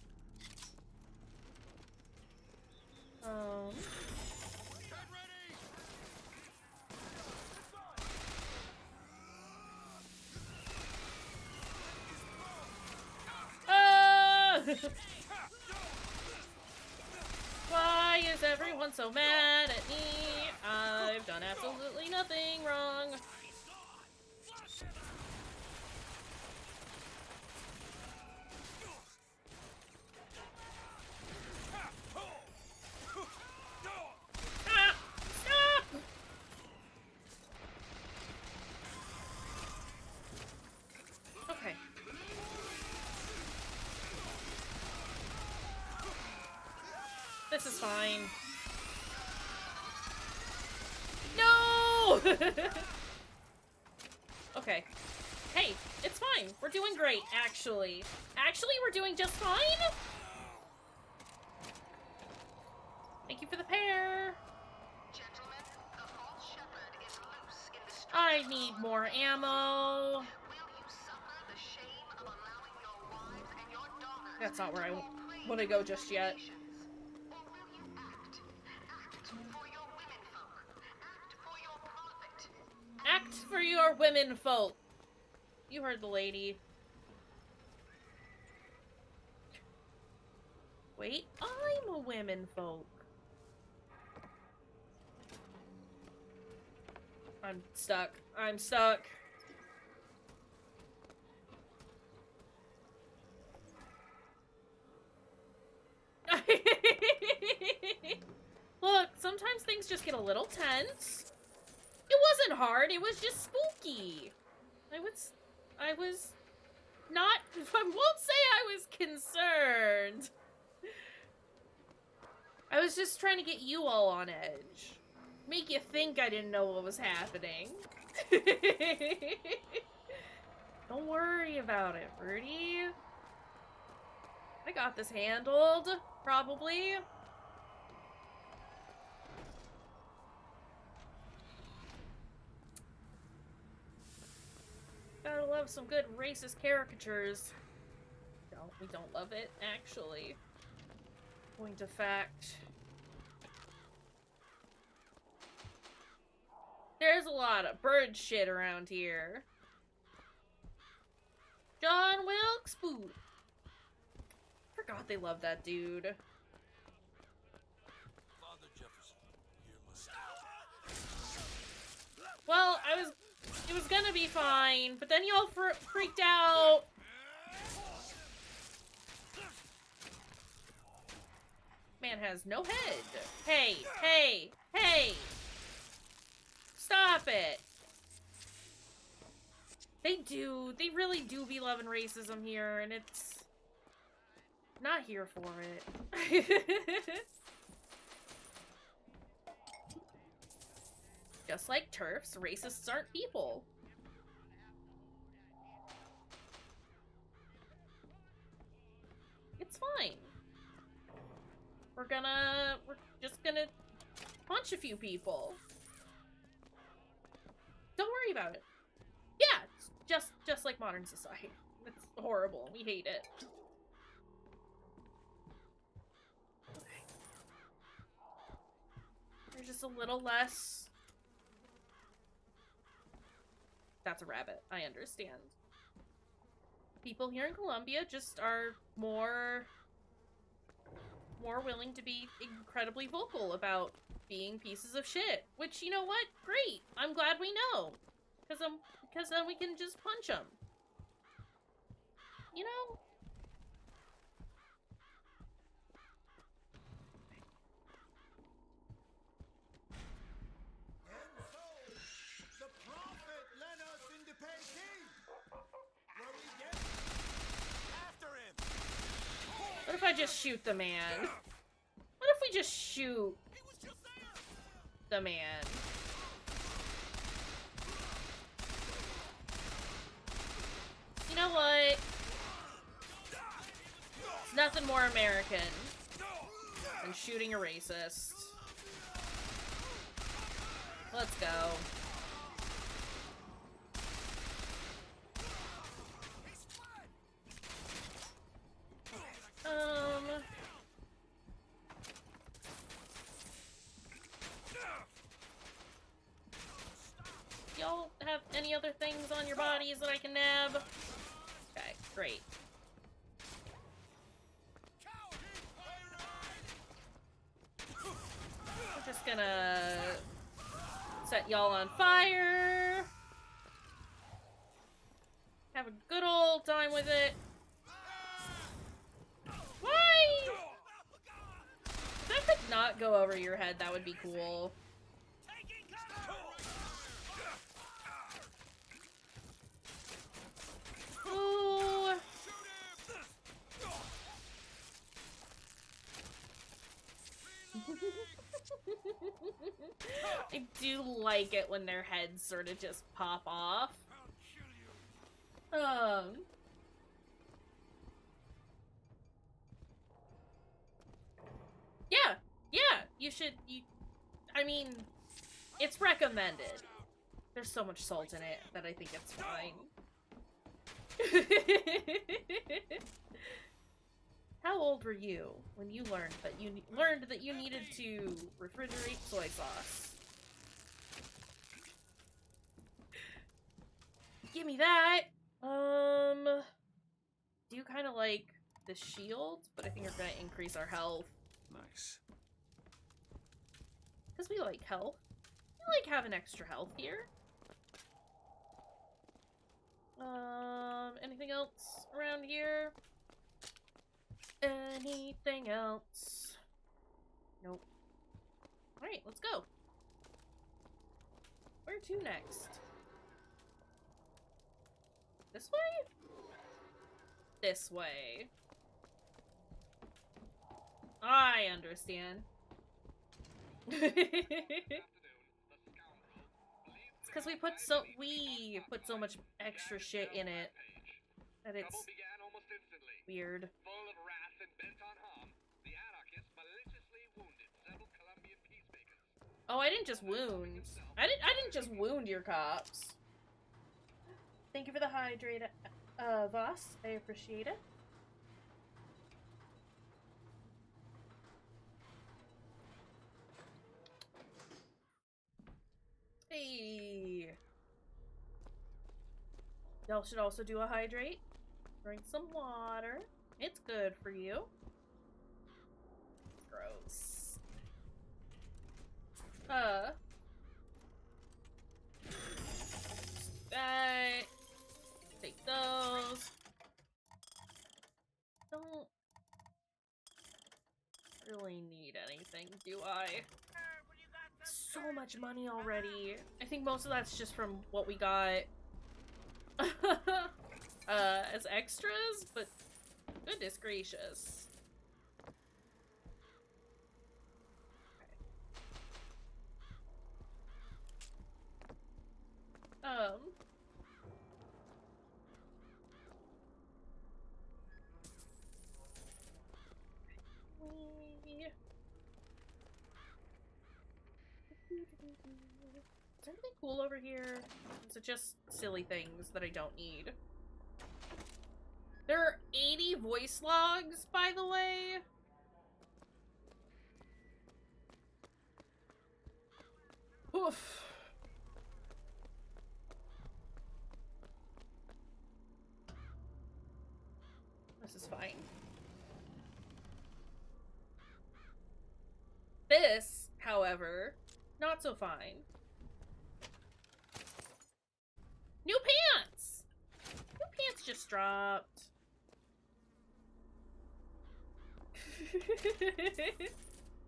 Why is everyone so mad at me? I've done absolutely nothing wrong. Okay. This is fine. No! Okay. Hey, it's fine. We're doing great, actually. Actually, we're doing just fine? Thank you for the pear. Gentlemen, the false shepherd is loose in the streets. I need more ammo. Will you suffer the shame of allowing your wives and your daughters That's not where I to want to go just yet. or will you act? Act for your womenfolk. Act for your prophet. Act for your women folk. You heard the lady. Wait, I'm a women folk. I'm stuck. I'm stuck. Look, sometimes things just get a little tense. It wasn't hard, it was just spooky. I was not, I won't say I was concerned. I was just trying to get you all on edge. Make you think I didn't know what was happening. Don't worry about it, Rudy. I got this handled, probably. Gotta love some good racist caricatures. We don't love it, actually. Point of fact. There's a lot of bird shit around here. John Wilkes Booth. Forgot they love that dude. Father Jefferson, hear my Well, it was gonna be fine, but then y'all freaked out. Man has no head. Hey, hey, hey! Stop it! They really do be loving racism here, and it's not here for it. Just like TERFs, racists aren't people. It's fine. We're just gonna punch a few people. Don't worry about it. Yeah, it's just like modern society. It's horrible. We hate it. Okay. There's just a little less. That's a rabbit. I understand. People here in Colombia just are more willing to be incredibly vocal about being pieces of shit. Which, you know what? Great. I'm glad we know. Because then we can just punch them. You know? And so, the prophet led us into Peking, where we get after him. What if I just shoot the man? What if we just shoot the man? You know what? It's nothing more American than shooting a racist. Let's go. Y'all have any other things on your bodies that I can nab? Okay, great. I'm just gonna set y'all on fire. Have a good old time with it. Why? If that could not go over your head, that would be cool. Ooh. I do like it when their heads sort of just pop off. Yeah, I mean, it's recommended. There's so much salt in it that I think it's fine. How old were you when you learned that you needed to refrigerate soy sauce? Give me that. Do you kind of like this shield, but I think we're gonna increase our health. Nice. Because we like health. We like having extra health here. Anything else around here? Anything else? Nope. Alright, let's go. Where to next? This way? This way. I understand. It's because we put so much extra shit in it that it's weird. Full of wrath and bent on harm, the anarchists maliciously wounded several Colombian peacemakers. Oh, I didn't just wound. I didn't just wound your cops. Thank you for the hydrate, Voss. I appreciate it. Hey. Y'all should also do a hydrate. Drink some water. It's good for you. Gross. Take those. Don't really need anything, do I? So much money already. I think most of that's just from what we got as extras, but goodness gracious. Is there anything cool over here? Is it just silly things that I don't need? There are 80 voice logs, by the way. Oof. This is fine. This, however, not so fine. New pants! New pants just dropped.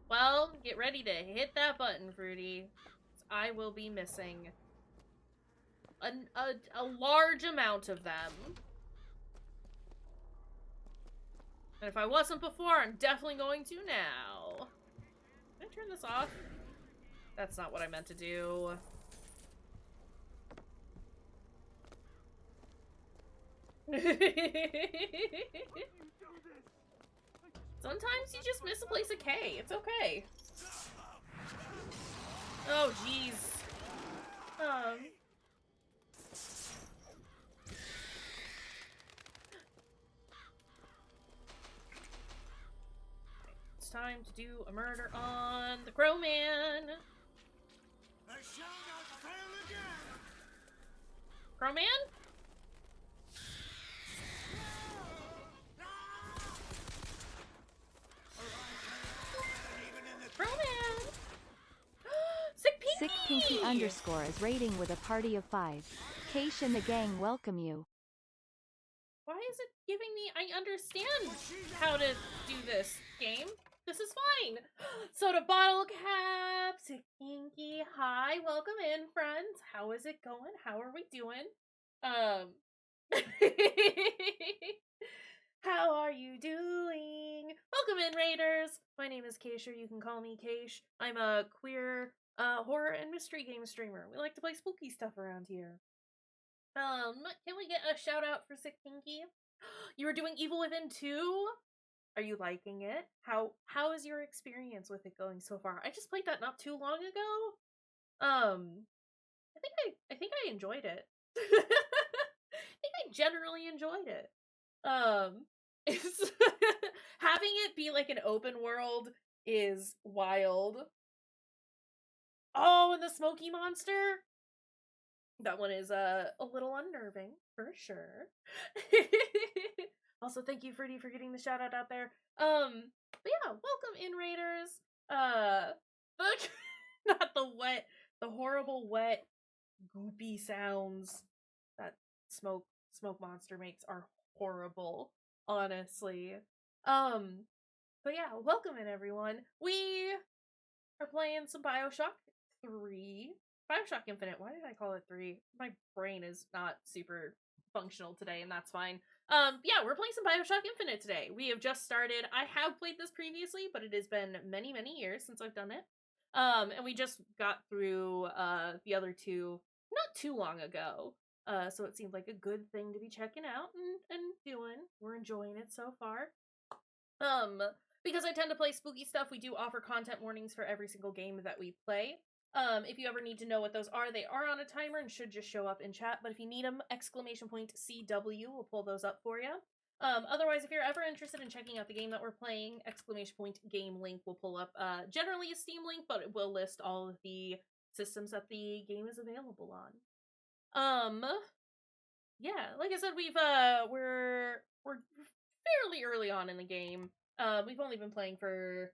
Well, get ready to hit that button, Fruity. I will be missing a large amount of them. And if I wasn't before, I'm definitely going to now. Can I turn this off? That's not what I meant to do. Sometimes you just miss a place of K. It's okay. Oh, jeez. It's time to do a murder on the Crow Man. I shall not fail again. Crow Man? Crow Man! Sick Pinky! Sick Pinky _ is rating with a party of 5. Kaysh and the gang welcome you. Why is it giving me... I understand how to do this game. This is fine. Soda bottle cap. Sick Pinky. Hi, welcome in, friends. How is it going? How are we doing? How are you doing? Welcome in, Raiders. My name is Kayshurrr. You can call me Kaysh. I'm a queer horror and mystery game streamer. We like to play spooky stuff around here. Can we get a shout out for Sick Pinky? You were doing Evil Within 2? Are you liking it? How is your experience with it going so far? I just played that not too long ago. I think I enjoyed it. I think I generally enjoyed it. It's having it be like an open world is wild. Oh, and the smoky monster? That one is a little unnerving, for sure. Also, thank you, Fruity, for getting the shout out there. But yeah, welcome in, Raiders. Not the horrible wet, goopy sounds that smoke monster makes are horrible, honestly. But yeah, welcome in, everyone. We are playing some Bioshock 3. Bioshock Infinite. Why did I call it 3? My brain is not super functional today, and that's fine. Yeah, we're playing some Bioshock Infinite today. We have just started. I have played this previously, but it has been many, many years since I've done it. And we just got through the other two not too long ago. So it seemed like a good thing to be checking out and doing. We're enjoying it so far. Because I tend to play spooky stuff, we do offer content warnings for every single game that we play. If you ever need to know what those are, they are on a timer and should just show up in chat, but if you need them, !CW will pull those up for you. Otherwise, if you're ever interested in checking out the game that we're playing, !game link will pull up, generally a Steam link, but it will list all of the systems that the game is available on. Yeah, like I said, we're fairly early on in the game. We've only been playing for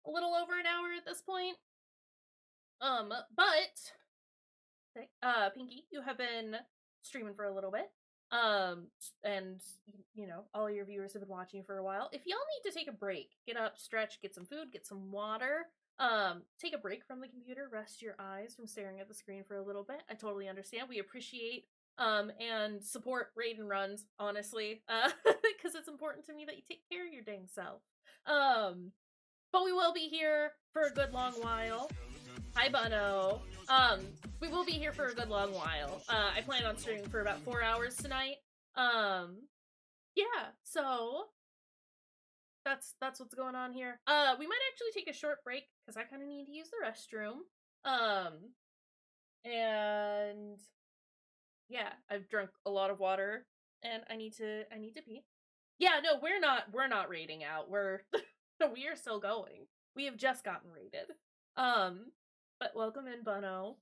a little over an hour at this point. But Pinky, you have been streaming for a little bit. And you know, all your viewers have been watching for a while. If y'all need to take a break, get up, stretch, get some food, get some water, take a break from the computer, rest your eyes from staring at the screen for a little bit. I totally understand. We appreciate and support raid and runs, honestly, because it's important to me that you take care of your dang self. But we will be here for a good long while. Hi, Bunno. We will be here for a good long while. I plan on streaming for about 4 hours tonight. Yeah, so that's what's going on here. We might actually take a short break because I kind of need to use the restroom. And yeah, I've drunk a lot of water and I need to pee. Yeah, no, we're not raiding out. We are still going. We have just gotten raided. But welcome in, Bunno.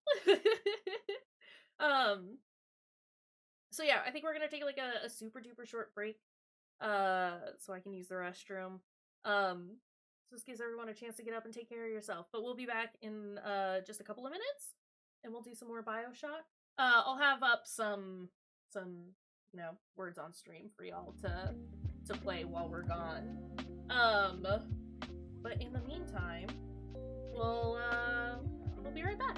So yeah, I think we're gonna take like a super duper short break. So I can use the restroom. So this gives everyone a chance to get up and take care of yourself. But we'll be back in just a couple of minutes and we'll do some more Bioshock. I'll have up some you know, words on stream for y'all to play while we're gone. But in the meantime, we'll be right back.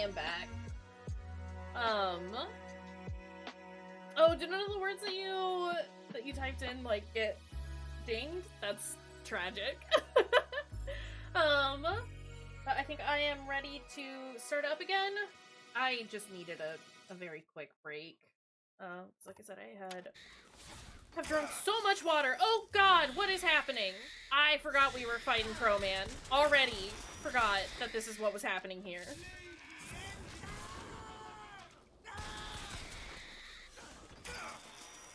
am back. Oh, did none of the words that you typed in, like, get dinged? That's tragic. But I think I am ready to start up again. I just needed a very quick break. Like I said, I've drunk so much water. Oh god, what is happening? I forgot we were fighting Crowman. Already forgot that this is what was happening here.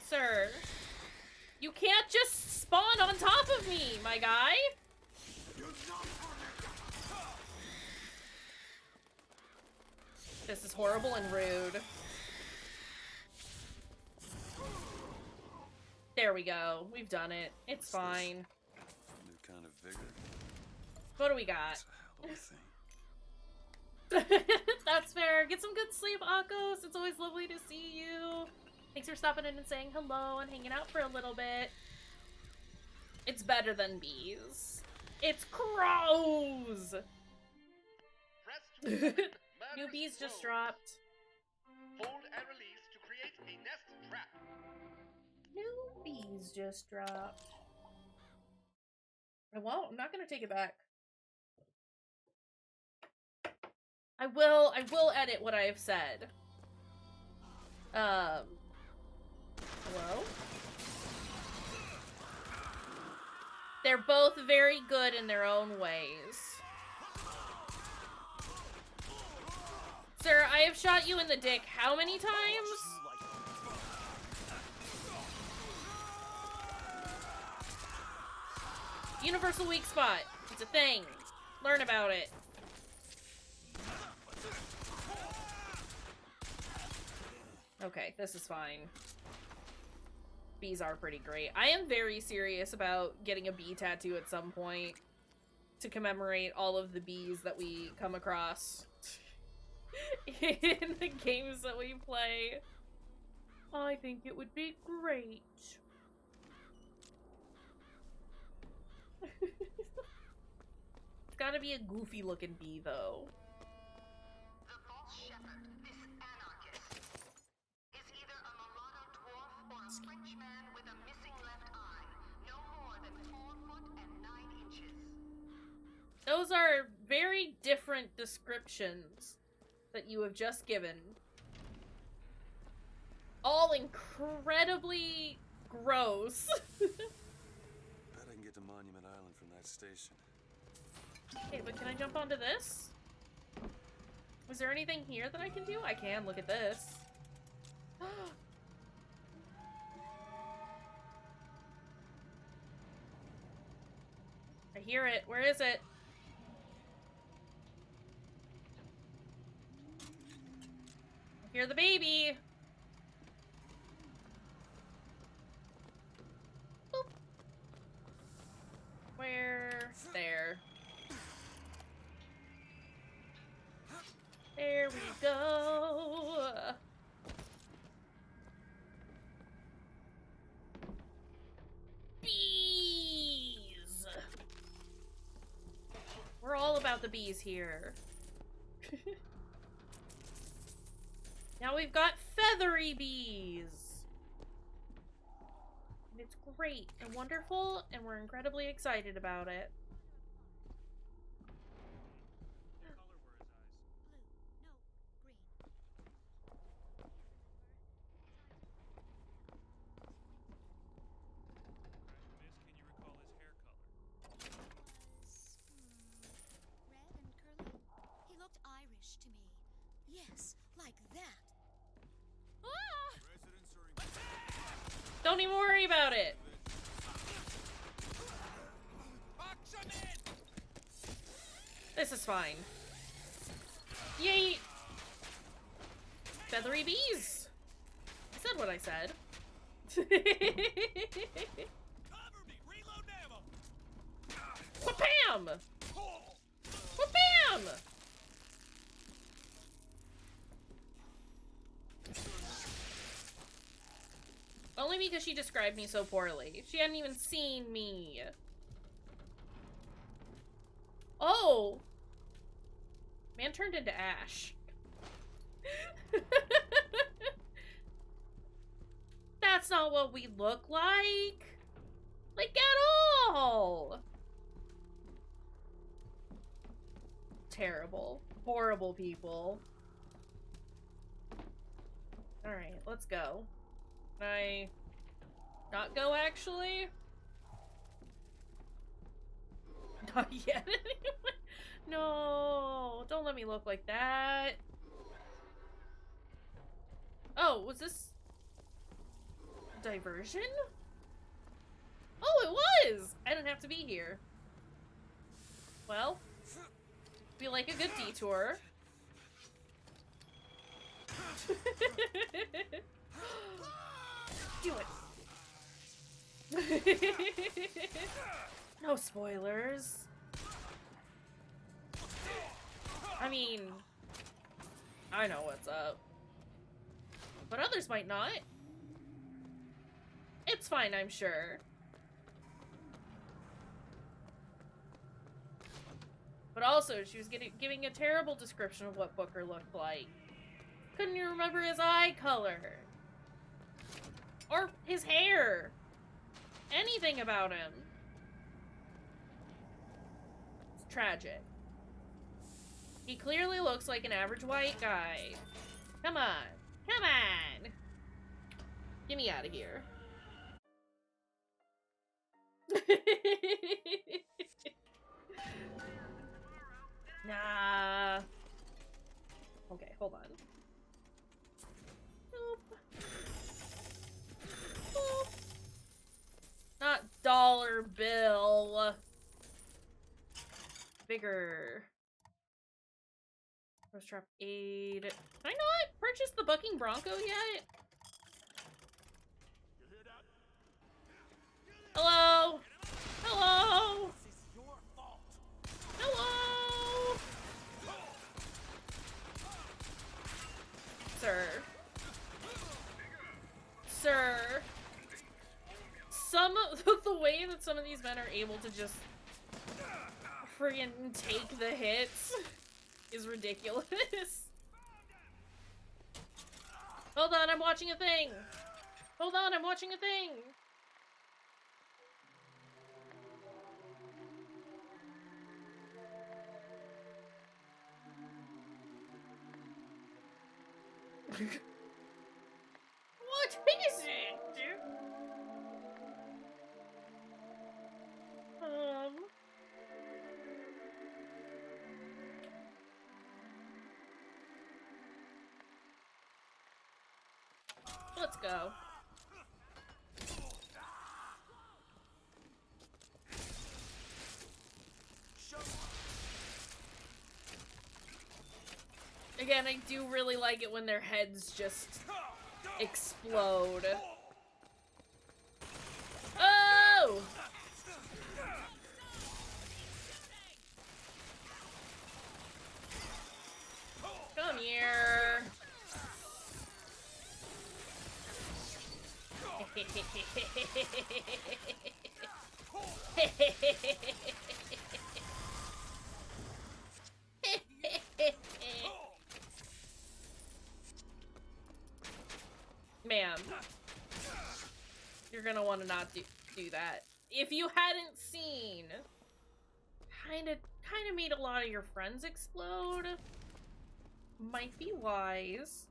Sir, you can't just spawn on top of me, my guy. This is horrible and rude. There we go. We've done it. It's fine. New kind of vigor. What do we got? It's a hell of a thing. That's fair. Get some good sleep, Akos. It's always lovely to see you. Thanks for stopping in and saying hello and hanging out for a little bit. It's better than bees. It's crows! New bees just dropped. Hold and release to create a nest trap. New bees just dropped. I won't. I'm not gonna take it back. I will edit what I have said. Hello? They're both very good in their own ways. Sir, I have shot you in the dick how many times? Universal weak spot. It's a thing. Learn about it. Okay, this is fine. Bees are pretty great. I am very serious about getting a bee tattoo at some point to commemorate all of the bees that we come across in the games that we play. I think it would be great. It's gotta be a goofy looking bee though. The false shepherd, this anarchist, is either a mulatto dwarf or a Frenchman with a missing left eye, no more than 4 foot and 9 inches. Those are very different descriptions that you have just given. All incredibly gross. Bet I can get to Monument Island from that station. Okay, but can I jump onto this? Is there anything here that I can do? I can. Look at this. I hear it. Where is it? I hear the baby. Boop. Where? There. There we go. Bees. We're all about the bees here. Now we've got feathery bees. And it's great and wonderful, and we're incredibly excited about it. Yes, like that. Don't even worry about it. This is fine. Yay! Feathery bees! I said what I said. Wha-bam! Wha-bam! Only because she described me so poorly. She hadn't even seen me. Oh! Man turned into ash. That's not what we look like. Like, at all. Terrible. Horrible people. Alright, let's go. Can I not go, actually? Not yet, anyway. No, don't let me look like that. Oh, was this diversion? Oh, it was! I didn't have to be here. Well, feel like a good detour. Do it. No spoilers. I mean, I know what's up. But others might not. It's fine, I'm sure. But also, she was giving a terrible description of what Booker looked like. Couldn't you remember his eye color? Or his hair? Anything about him. It's tragic. He clearly looks like an average white guy. Come on. Come on! Get me out of here. Nah. Okay, hold on. Boop. Boop. Not dollar bill. Bigger. Rose trap aid. Can I not purchase the bucking bronco yet? Hello? Hello? Hello? Sir. Sir. Some of the way that some of these men are able to just friggin' take the hits is ridiculous. Hold on, I'm watching a thing. Hold on, I'm watching a thing. What is it? Let's go. Again, I do really like it when their heads just explode. Oh! Come here. Ma'am, you're gonna want to not do that. If you hadn't seen, kind of made a lot of your friends explode. Might be wise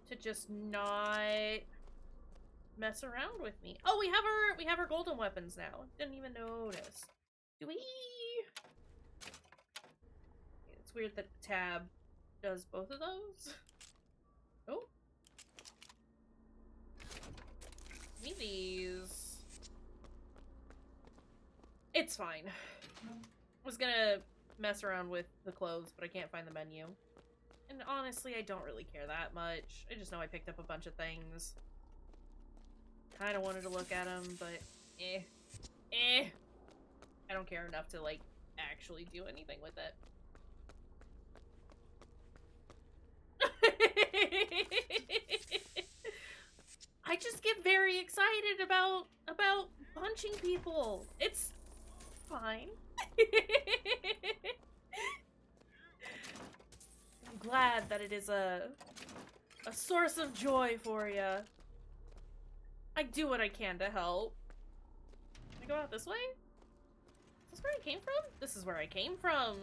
to just not mess around with me. Oh, we have our golden weapons now. Didn't even notice. Do we? It's weird that the tab does both of those. Oh. Give me these. It's fine. I was gonna mess around with the clothes, but I can't find the menu. And honestly, I don't really care that much. I just know I picked up a bunch of things. Kind of wanted to look at them, but I don't care enough to, like, actually do anything with it. I just get very excited about punching people. It's fine. I'm glad glad that it is a source of joy for you. I do what I can to help. Can I go out this way? Is this where I came from? This is where I came from.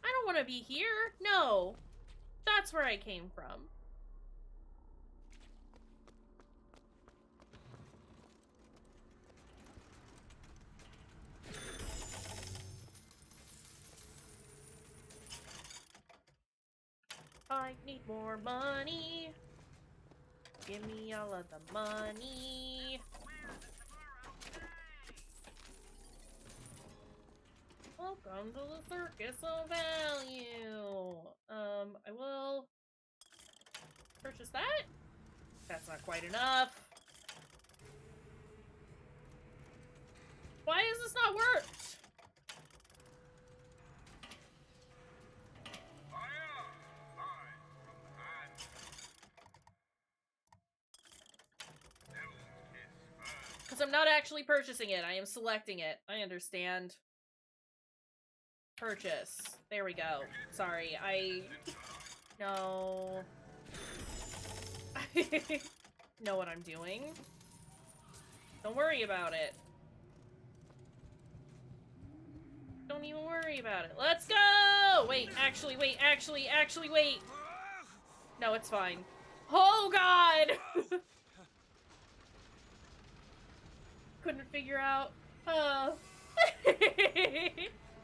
I don't want to be here. No. That's where I came from. I need more money. Give me all of the money. Welcome to the Circus of Value. I will purchase that. That's not quite enough. Why has this not worked? Because I'm not actually purchasing it. I am selecting it. I understand. Purchase. There we go. Sorry, No. Know what I'm doing. Don't worry about it. Don't even worry about it. Let's go! Wait, actually, wait. No, it's fine. Oh, God! Couldn't figure out.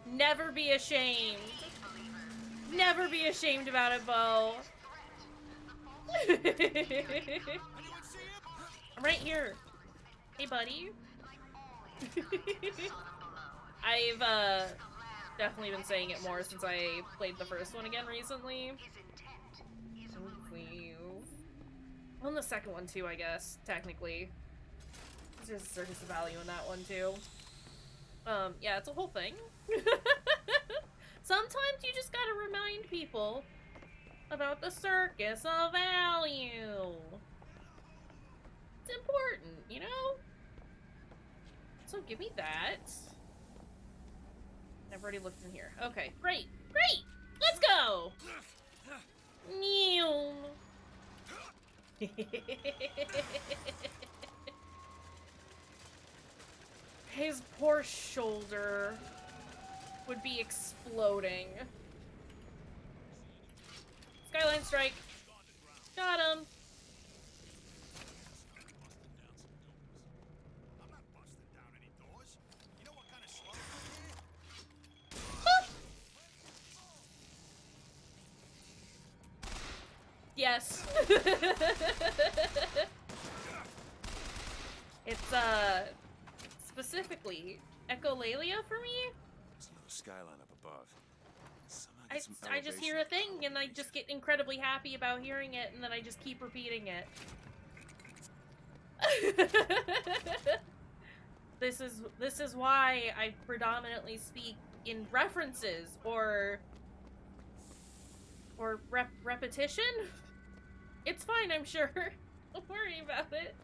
Never be ashamed. Never be ashamed about it, Bo. I'm right here. Hey, buddy. I've, definitely been saying it more since I played the first one again recently. Well, the second one too, I guess, technically. There's a Circus of Value in that one too. Yeah, it's a whole thing. Sometimes you just gotta remind people about the Circus of Value. It's important, you know? So give me that. I've already looked in here. Okay, great, great! Let's go! Meow. His poor shoulder would be exploding. Skyline strike. Got him. I'm not busting down any doors. You know what kind of slow Yes. It's, specifically echolalia for me. There's no skyline up above. I just hear a thing and I just get incredibly happy about hearing it and then I just keep repeating it. This is why I predominantly speak in references or repetition. It's fine, I'm sure. Don't worry about it.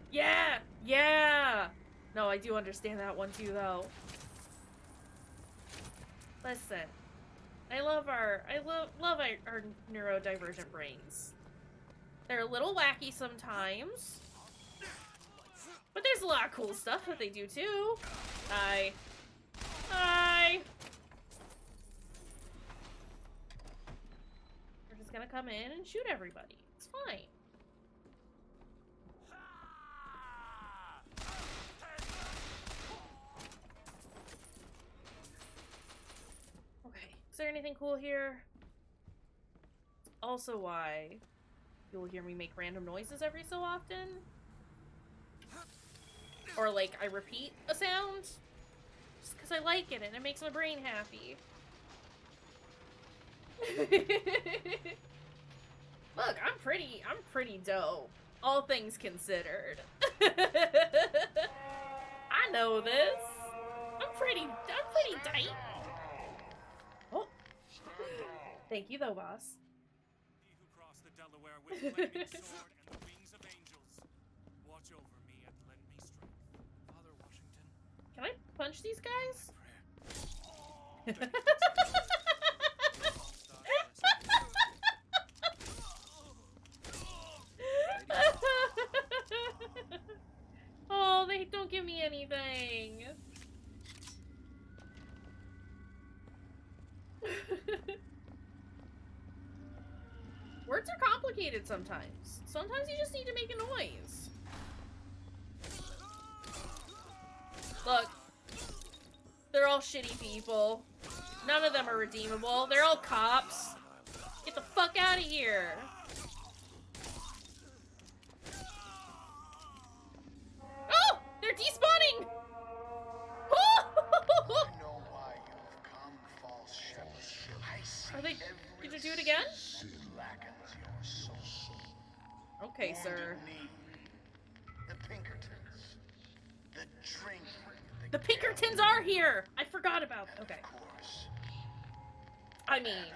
Yeah. No, I do understand that one too, though. Listen, I love our neurodivergent brains. They're a little wacky sometimes, but there's a lot of cool stuff that they do too. Hi. We're just gonna come in and shoot everybody. It's fine. Is there anything cool here? Also why you'll hear me make random noises every so often. Or like I repeat a sound. Just because I like it and it makes my brain happy. Look, I'm pretty dope. All things considered. I know this. I'm pretty tight. Oh. Thank you though, boss. He who crossed the Delaware with a flaming sword and the wings of angels. Watch over me and lend me strength. Father Washington. Can I punch these guys? it sometimes. Sometimes you just need to make a noise. Look. They're all shitty people. None of them are redeemable. They're all cops. Get the fuck out of here. Oh! They're despawning! Are they gonna do it again? Okay, sir. The Pinkertons. The drink. The Pinkertons are here! I forgot about them. Okay. I mean...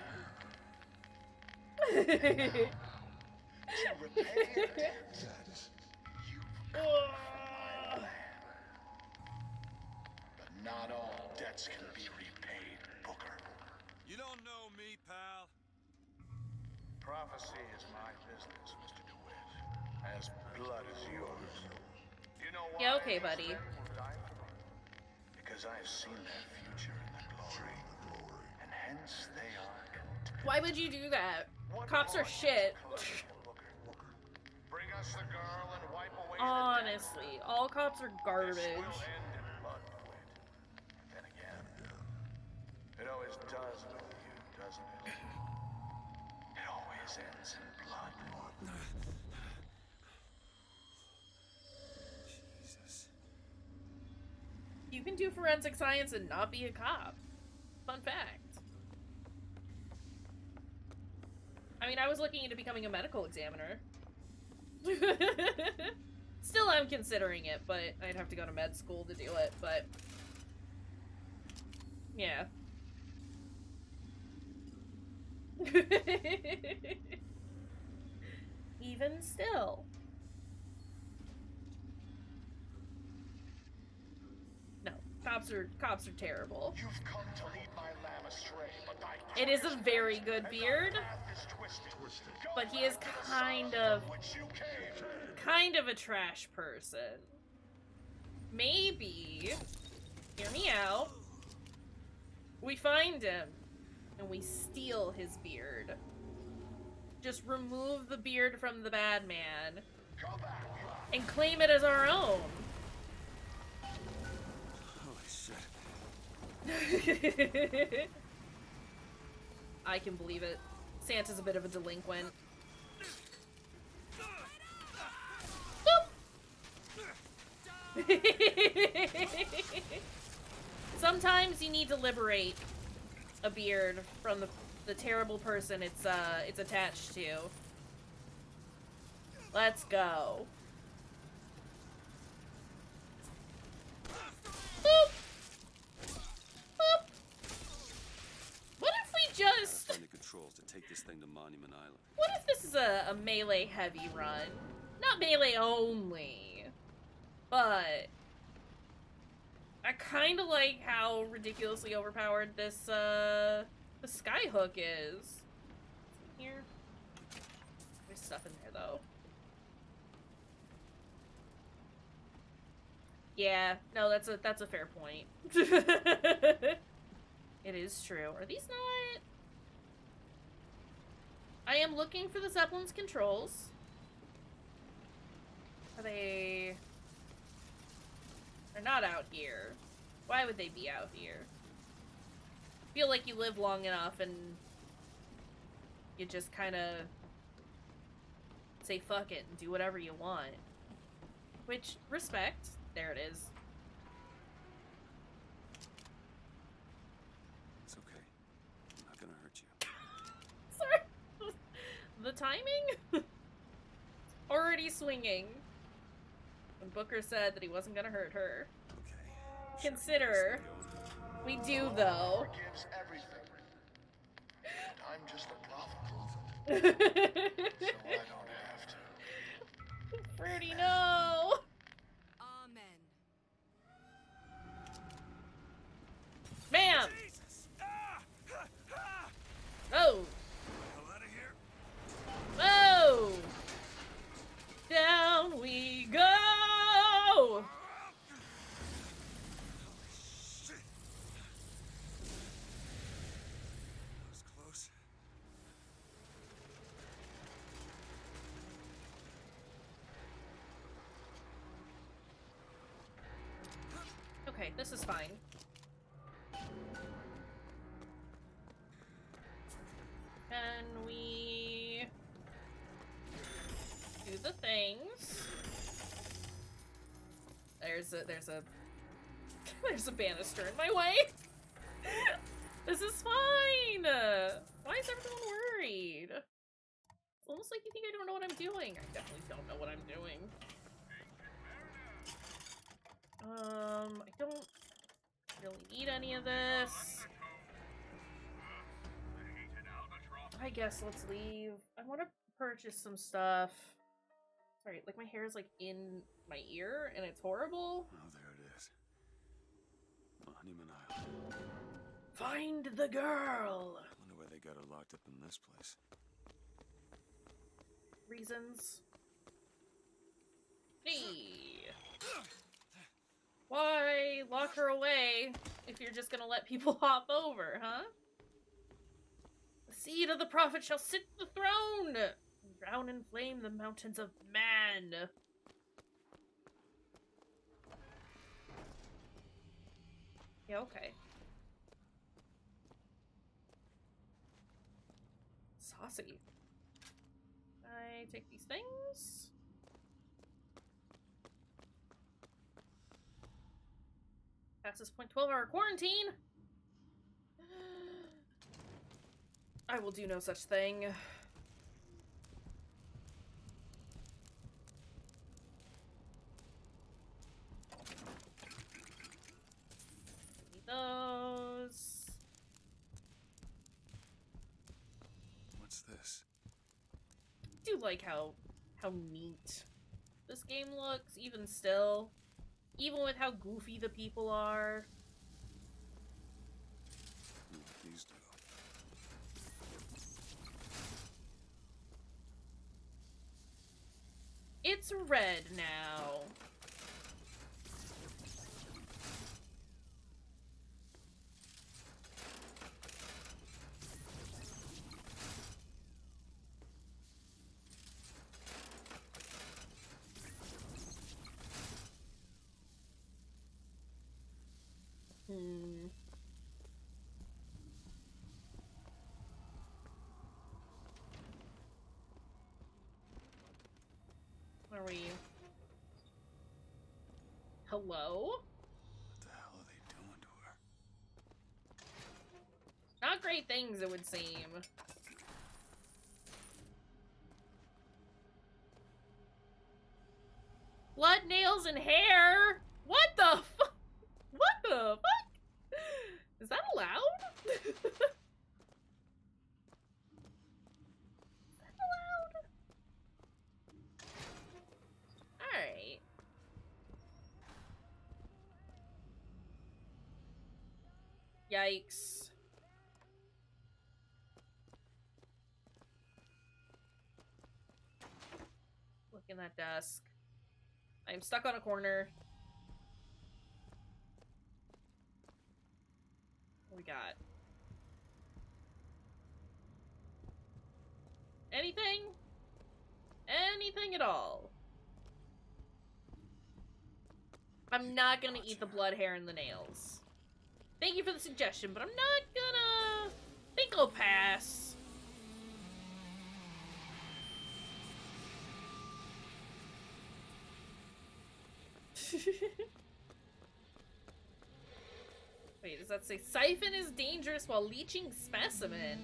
But not all debts can be repaid, Booker. You don't know me, pal. Prophecy is my business, Mr. DeWitt. As blood as yours. You know why? Yeah, okay, buddy. Because I have seen that future in the glory. And hence they are content. Why would you do that? Cops are shit. Bring us the girl and wipe away Honestly, all cops are garbage. This will end in blood, DeWitt. Then again, it always does with you, doesn't it? It always ends in blood. Jesus. You can do forensic science and not be a cop. Fun fact. I mean, I was looking into becoming a medical examiner. Still, I'm considering it, but I'd have to go to med school to do it, but... yeah. Even still. No, cops are terrible. You've come to lead my lamb astray, but it is a very good beard, but he is kind of a trash person. Maybe, hear me out, we find him and we steal his beard. Just remove the beard from the bad man and claim it as our own. Holy shit. I can believe it. Santa's a bit of a delinquent. Sometimes you need to liberate a beard from the terrible person it's attached to. Let's go. Boop. Boop. What if we just... Find the controls to take this thing to Monument Island. What if this is a melee heavy run? Not melee only, but I kind of like how ridiculously overpowered this the skyhook is. Here, there's stuff in there though. Yeah, no, that's a fair point. It is true. Are these not? I am looking for the Zeppelin's controls. Are they... They're not out here. Why would they be out here? I feel like you live long enough and you just kind of say fuck it and do whatever you want. Which, respect. There it is. It's okay. I'm not gonna hurt you. Sorry. The timing? Already swinging. When Booker said that he wasn't gonna hurt her. Okay. Consider. We do, though. Forgives everything. And I'm just a prophet. So I don't have to. Fruity, no! Amen. Bam! Oh! Oh! Down we go! Okay, this is fine. Can we do the things? There's a there's a banister in my way. This is fine. Why is everyone worried? It's almost like you think I don't know what I'm doing. I definitely don't know what I'm doing. I don't really need any of this. I guess let's leave. I want to purchase some stuff. Sorry, like my hair is like in my ear and it's horrible. Oh, there it is. Monument Island. Find the girl! Wonder why they got her locked up in this place. Reasons. Hey! Why lock her away if you're just gonna let people hop over, huh? The seed of the prophet shall sit the throne! And drown in flame the mountains of man! Yeah, okay. Saucy. I take these things. Past this point, 12-hour quarantine. I will do no such thing. Need those. What's this? I do like how neat this game looks, even still. Even with how goofy the people are. These do. It's red now. Are we? Hello? What the hell are they doing to her? Not great things, it would seem. Blood, nails, and hair? What the fuck? What the fuck? Is that allowed? Is that allowed? Alright. Yikes. Look in that desk. I'm stuck on a corner. What we got? Anything? Anything at all? I'm not gonna eat the blood, hair, and the nails. Thank you for the suggestion, but I'm not gonna... think I'll pass. Wait, does that say siphon is dangerous while leaching specimen?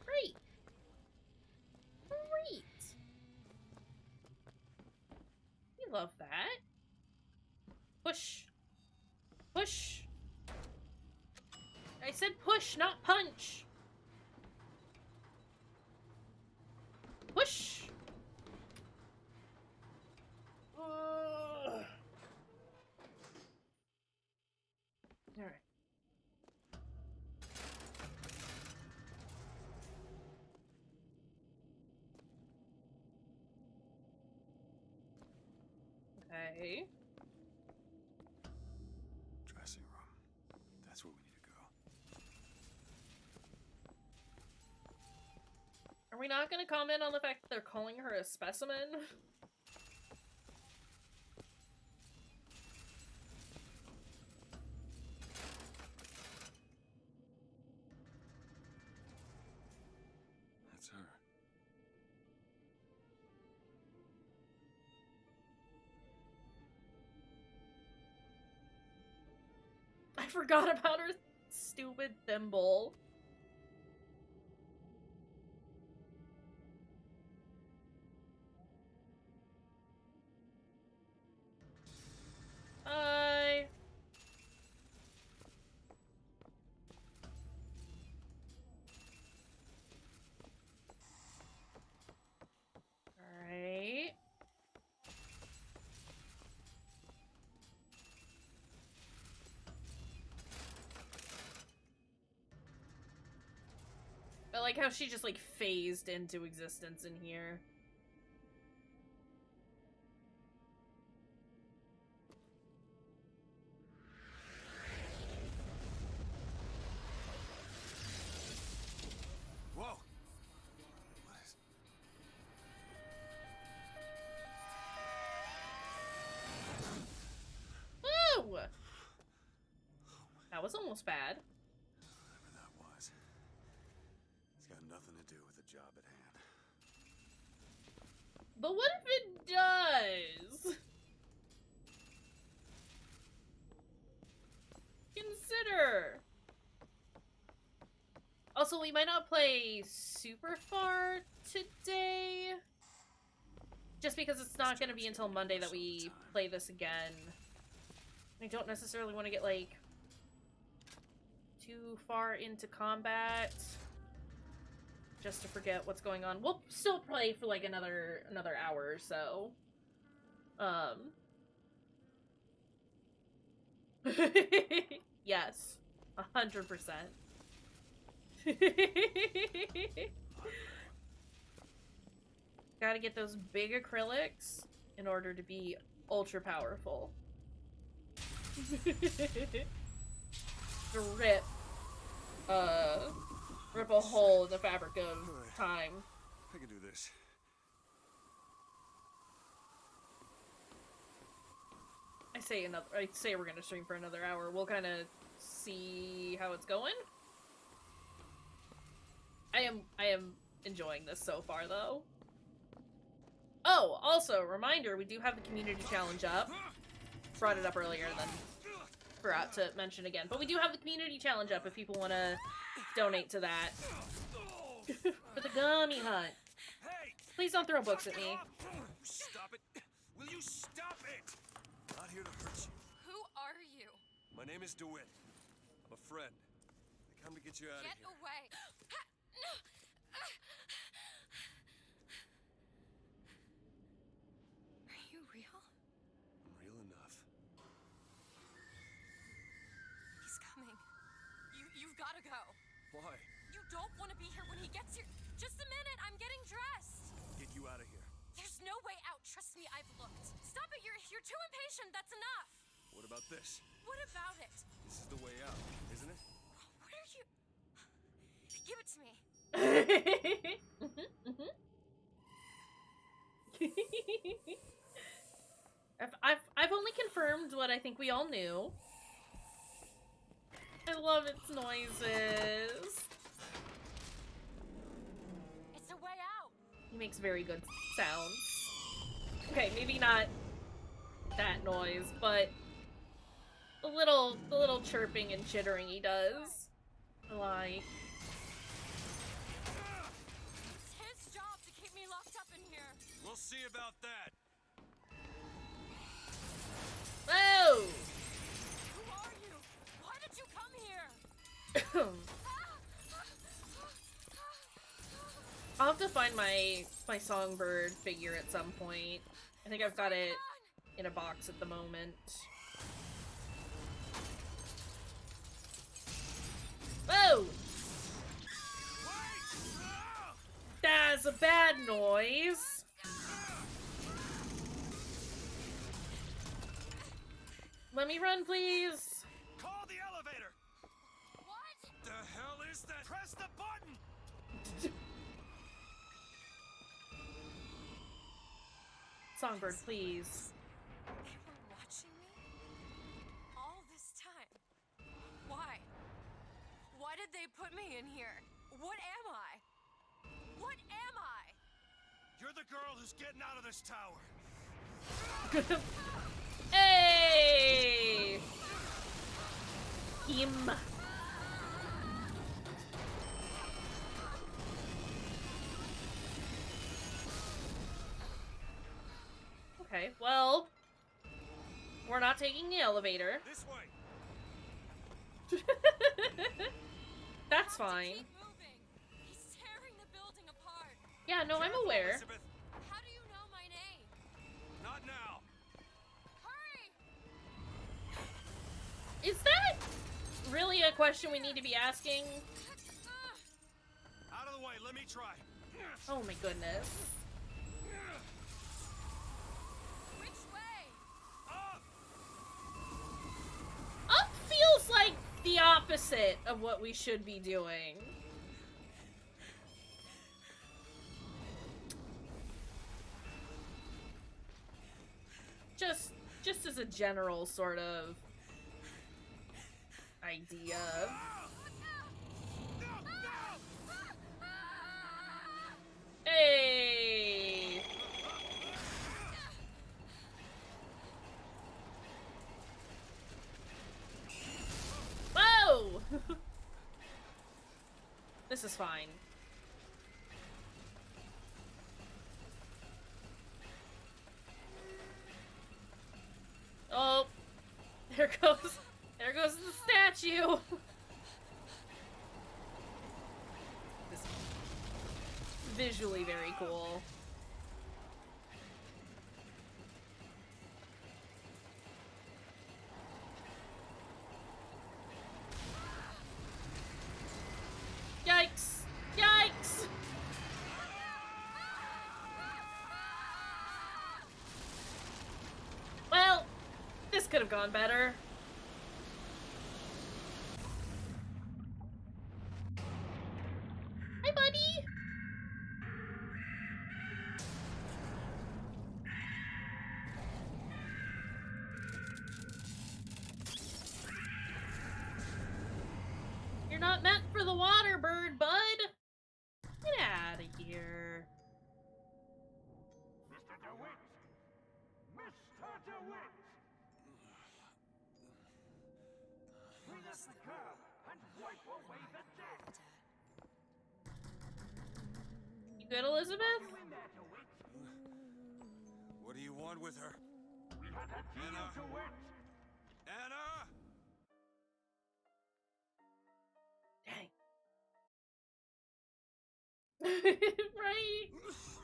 Great. Great. We love that. Push. Push. I said push, not punch. Push. Alright. Okay. Dressing room. That's where we need to go. Are we not gonna comment on the fact that they're calling her a specimen? forgot about her stupid thimble. Hi. Alright. I like how she just, like, phased into existence in here. Whoa! What is... Woo! That was almost bad. Whatever that was. It's got nothing to do with the job at hand. But what if it does? Consider. Also, we might not play super far today. Just because it's not going to be until Monday that we play this again. I don't necessarily want to get, like, too far into combat. Just to forget what's going on. We'll still play for, like, another hour or so. Yes. 100%. Gotta get those big acrylics in order to be ultra powerful. To rip a hole in the fabric of time. I can do this. I say we're gonna stream for another hour. We'll kind of see how it's going. I am enjoying this so far, though. Oh, also, reminder, we do have the community challenge up. Brought it up earlier, then forgot to mention again. But we do have the community challenge up if people want to donate to that. For the gummy hunt. Please don't throw books at me. Stop it! Will you stop it? Not here to hurt you. Who are you? My name is DeWitt. I'm a friend. I come to get you out of here. Get away! Are you real? I'm real enough. He's coming. You've gotta go. Why? You don't want to be here when he gets here. Just a minute, I'm getting dressed. Get you out of here. There's no way out. Trust me, I've looked. Stop it, you're too impatient. That's enough. What about this? What about it? This is the way out, isn't it? What are you? Give it to me. I've only confirmed what I think we all knew. I love its noises. It's a way out. He makes very good sounds. Okay, maybe not that noise, but the little chirping and chittering he does. I like. It's his job to keep me locked up in here. We'll see about that. Oh! Who are you? Why did you come here? I'll have to find my songbird figure at some point. I think I've got it in a box at the moment. Whoa! That's a bad noise. Let me run, please. Call the elevator. What? The hell is that? Press the button. Songbird, please. They were watching me? All this time? Why? Why did they put me in here? What am I? What am I? You're the girl who's getting out of this tower. Hey! Okay, well, we're not taking the elevator. This way. That's fine. Keep moving. He's tearing the building apart. Yeah, no, I'm Careful, aware. Elizabeth. How do you know my name? Not now. Hurry! Is that really a question we need to be asking? Out of the way. Let me try. Oh my goodness. Which way? Up feels like the opposite of what we should be doing. Just as a general sort of idea. Hey! Whoa! This is fine. Oh, there goes the statue. This is visually very cool. Yikes! Yikes! Well, this could have gone better. Hi, buddy! You're not meant for the water, bird, bud! Get out of here. Mr. DeWitt! Mr. DeWitt! Clean up the curb and wipe away the dirt! You good, Elizabeth? You in there, DeWitt? What do you want with her? We had a deal, Anna. DeWitt! Anna! Dang. Right?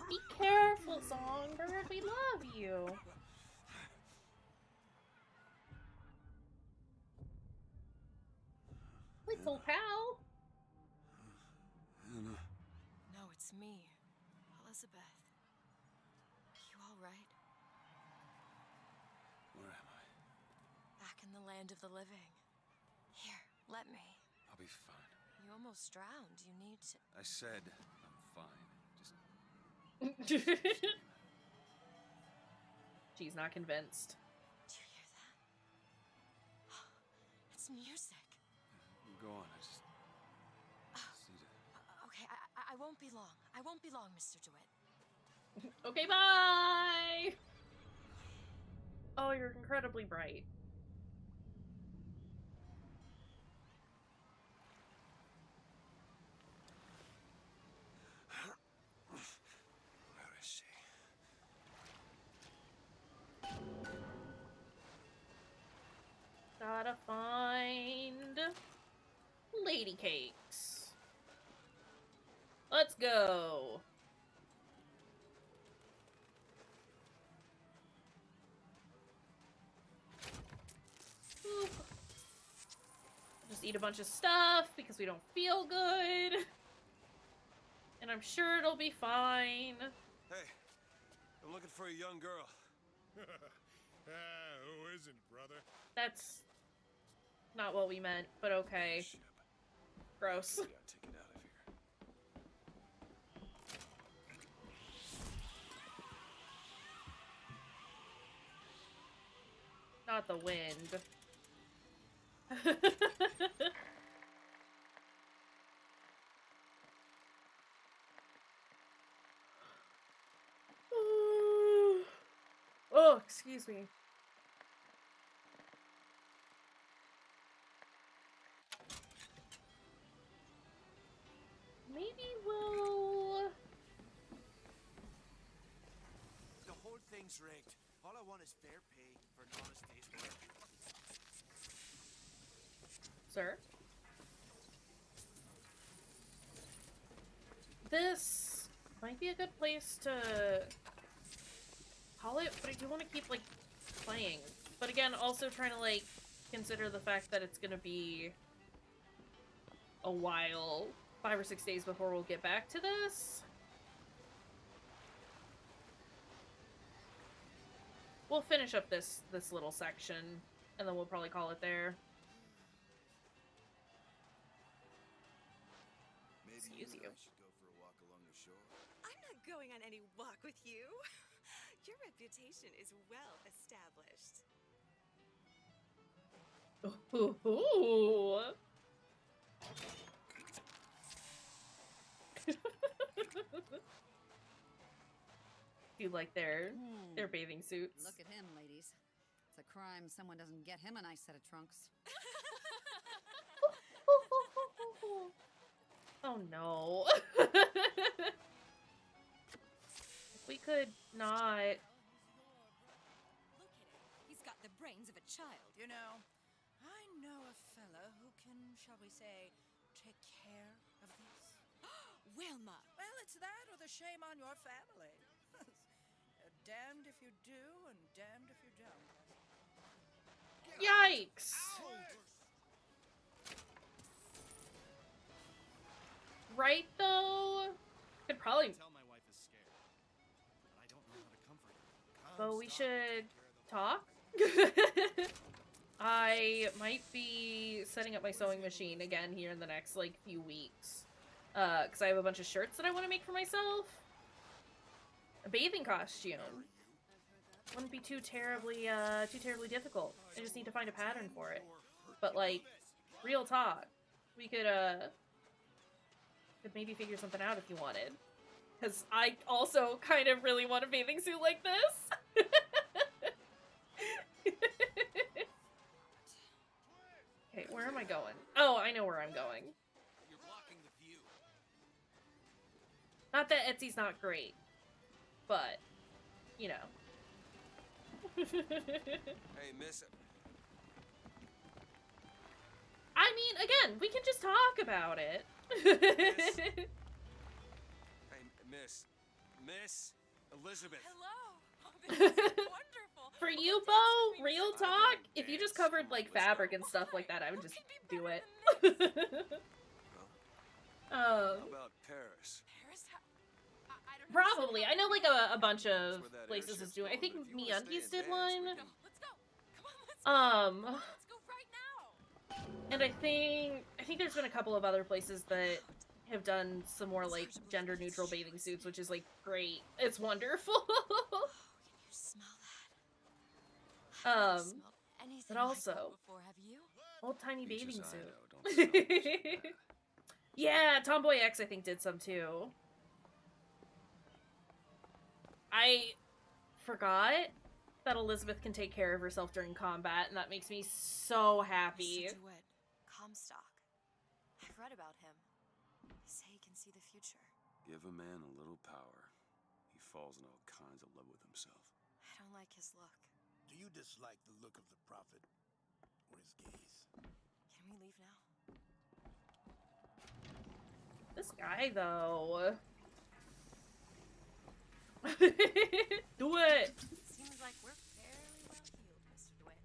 Be careful, Songbird. We love you. Little pal. Anna. No, it's me, Elizabeth. You all right? Where am I? Back in the land of the living. Here, let me. I'll be fine. You almost drowned. You need to. I said I'm fine. Just She's not convinced. Do you hear that? It's music. go on. I just need to... Okay, I won't be long. I won't be long, Mr. DeWitt. Okay, bye! Oh, you're incredibly bright. Where is she? Gotta find lady cakes. Let's go. Oop. Just eat a bunch of stuff because we don't feel good. And I'm sure it'll be fine. Hey, I'm looking for a young girl. Who isn't, brother? That's not what we meant, but okay. Gross. We gotta take it out of here. Not the wind. Oh, excuse me. Maybe we'll... The whole thing's rigged. All sir. This might be a good place to call it, but I do want to keep, like, playing. But again, also trying to, like, consider the fact that it's gonna be a while, 5 or 6 days before we'll get back to this. We'll finish up this little section, and then we'll probably call it there. Excuse you. I should go for a walk along the shore. I'm not going on any walk with you. Your reputation is well established. Ooh. You like their bathing suits. Look at him, ladies. It's a crime someone doesn't get him a nice set of trunks. Oh no. We could not. Look at him. He's got the brains of a child. You know, I know a fella who can, shall we say, take care of this. Wilma! Well, it's that or the shame on your family. Damned if you do and damned if you don't. Yikes! Right though? Could probably. Tell my wife is scared, but I don't know how to comfort her. But we should talk. I might be setting up my sewing machine again here in the next, like, few weeks. Because I have a bunch of shirts that I want to make for myself. A bathing costume. Wouldn't be too terribly difficult. I just need to find a pattern for it. But, like, real talk. We could maybe figure something out if you wanted. Because I also kind of really want a bathing suit like this. Okay, where am I going? Oh, I know where I'm going. You're blocking the view. Not that Etsy's not great, but, you know. Hey, miss. I mean, again, we can just talk about it. Hey, Miss Elizabeth. Hello. Oh, this is wonderful. For you, Bo, real talk, if you just covered, like, fabric and stuff like that, I would just do it. How about Paris? Paris? I don't Probably. I know, like, a bunch of places is doing. I think MeUndies did one. Let's go. Come on, let's go. Let's go right now. And I think there's been a couple of other places that have done some more, like, gender-neutral bathing suits, which is, like, great. It's wonderful. Can you smell that? But also, Before, have you? old tiny bathing Beaches I suit. know don't smell so bad. Yeah, Tomboy X I think did some too. I forgot that Elizabeth can take care of herself during combat, and that makes me so happy. Mr. DeWitt, Comstock. I've read about him. They say he can see the future. Give a man a little power, he falls in all kinds of love with himself. I don't like his look. Do you dislike the look of the prophet or his gaze? Can we leave now? This guy, though. Do it! Seems like we're fairly well healed, Mr. DeWitt.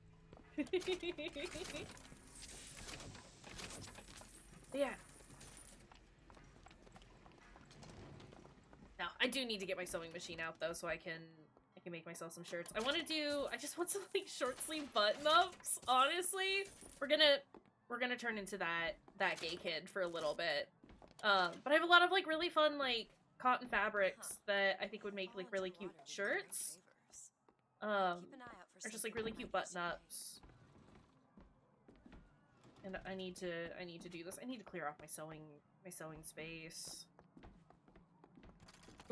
Yeah. Now, I do need to get my sewing machine out, though, so I can make myself some shirts. I just want some, like, short sleeve button-ups, honestly. We're gonna turn into that gay kid for a little bit. But I have a lot of, like, really fun, like, cotton fabrics that I think would make, like, really cute shirts. Or just, like, really cute button-ups. And I need to do this. I need to clear off my sewing space.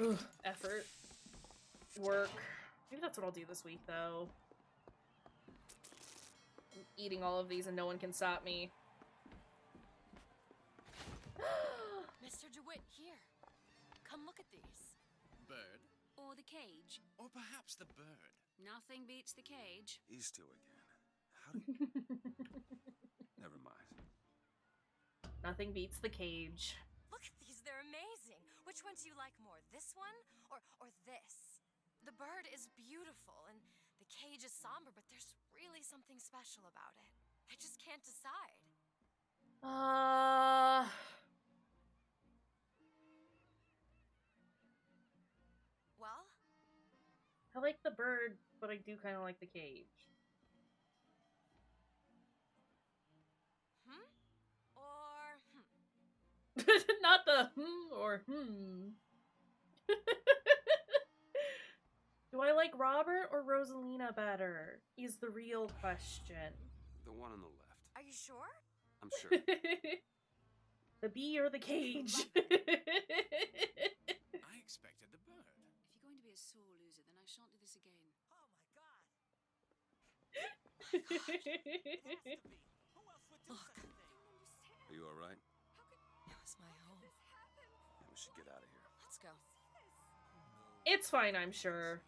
Ugh, effort. Work. Maybe that's what I'll do this week, though. I'm eating all of these and no one can stop me. Mr. DeWitt, here. Come look at these. Bird? Or the cage. Or perhaps the bird. Nothing beats the cage. These two again. How do you... Never mind. Nothing beats the cage. Look at these, they're amazing. Which one do you like more, this one or this? The bird is beautiful and the cage is somber, but there's really something special about it. I just can't decide. Well? I like the bird, but I do kind of like the cage. Or Not the or Do I like Robert or Rosalina better? Is the real question. The one on the left. Are you sure? I'm sure. The bee or the cage? I expected the bird. If you're going to be a sore loser, then I shan't do this again. Oh my god! Look. Are you alright? It was my home. Yeah, we should get out of here. Let's go. It's fine, I'm sure.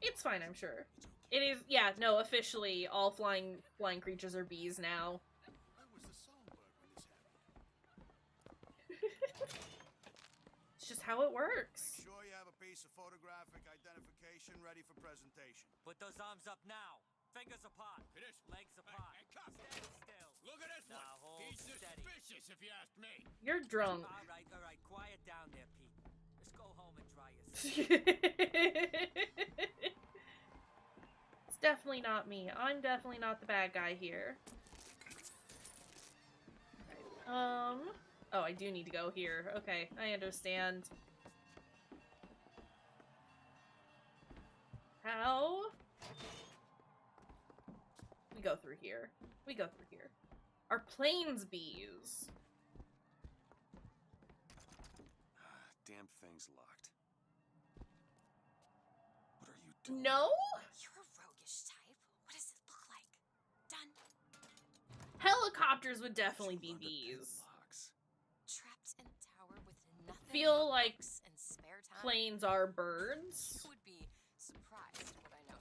It's fine, I'm sure. It is, yeah, no, officially, all flying creatures are bees now. It's just how it works. Sure you have a piece of photographic identification ready for presentation. Put those arms up now. Fingers apart. Legs apart. Stand still. Look at this now, one. hold He's steady. suspicious, if you ask me. You're drunk. All right. Quiet down there, Pete. Let's go home and dry yourself. It's definitely not me. I'm definitely not the bad guy here. Oh, I do need to go here. Okay, I understand. How? We go through here. We go through here. Our plains bees. Damn thing's locked. What are you doing? No? You're a roguish type. What does it look like? Done. Helicopters would definitely be bees. Trapped in a tower with nothing Feel but like books and spare time. planes are birds. You would be surprised at what I know.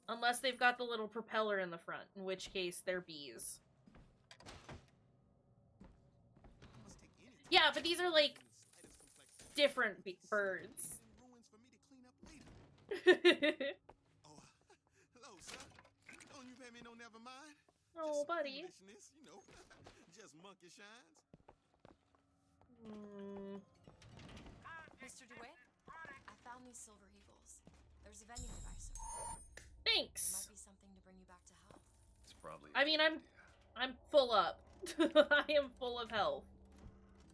Unless they've got the little propeller in the front, in which case they're bees. Yeah, but these are like different birds. Hello, sir. Don't you pay me no never mind? Oh, buddy. Foolishness, you know. Just monkey shines. Mr. DeWitt, I found these silver eagles. There's a vending device over there. Thanks. There might be something to bring you back to health. It's probably. I mean, I'm full up. I am full of health.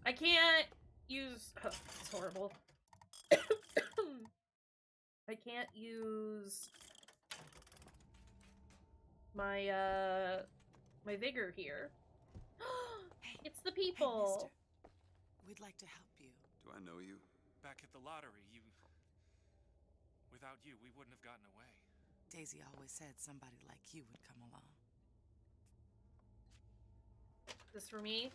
I can't use. Oh, it's horrible. I can't use my my vigor here. It's the people. Hey, we'd like to help you. Do I know you? Back at the lottery, without you, we wouldn't have gotten away. Daisy always said somebody like you would come along. This for me?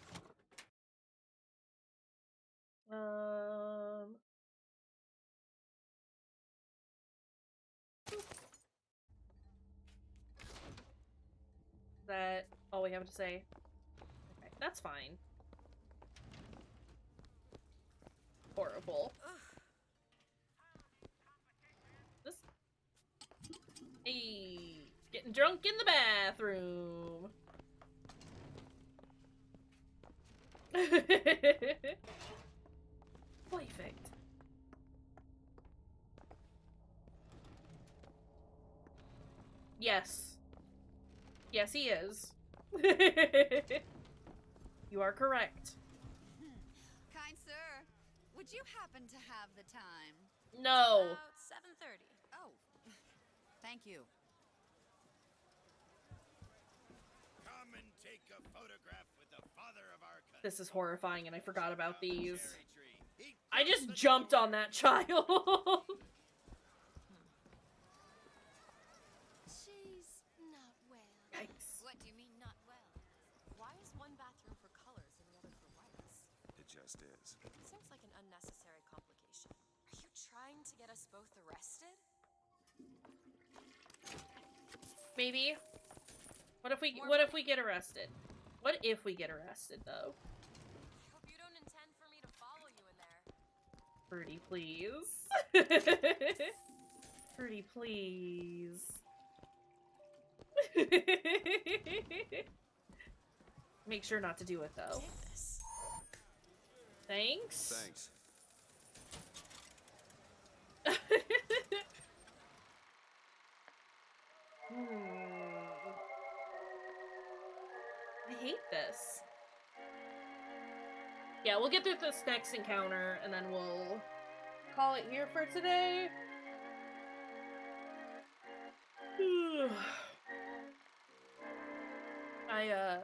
Is that all we have to say? Okay, that's fine. Horrible. This. Hey, getting drunk in the bathroom. Perfect. Yes. Yes, he is. You are correct. Kind sir, would you happen to have the time? No. About 7:30. Oh, thank you. Come and take a photograph with the father of our country. This is horrifying, and I forgot about these. I just jumped on that child. She's not well. Yikes. What do you mean, not well? Why is one bathroom for colors and the other for whites? It just is. Seems like an unnecessary complication. Are you trying to get us both arrested? Maybe. What if we get arrested? What if we get arrested though? I hope you don't intend for me to follow you in there. Pretty please. Pretty please. Make sure not to do it though. Thanks. Thanks. I hate this. Yeah, we'll get through this next encounter and then we'll call it here for today. I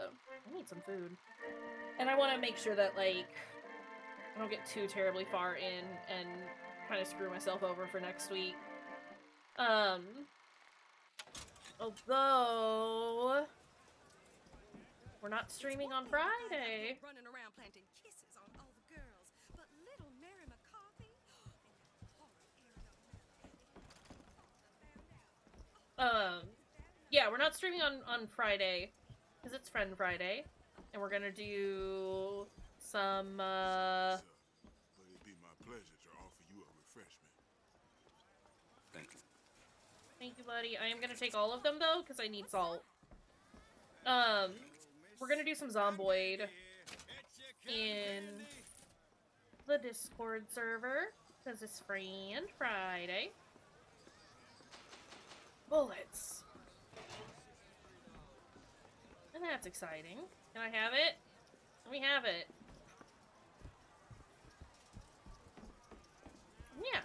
need some food. And I want to make sure that, like, I don't get too terribly far in and kind of screw myself over for next week. Although we're not streaming on Friday. Running around planting kisses on all the girls, but little Mary McCarthy Yeah, we're not streaming on Friday because it's Friend Friday, and we're gonna do some But it'd be my pleasure to offer you a refreshment. Thank you. Thank you, buddy. I am gonna take all of them though because I need salt. We're gonna do some Zomboid in the Discord server because it's Friend Friday. Bullets. And that's exciting. Can I have it? We have it. Yeah.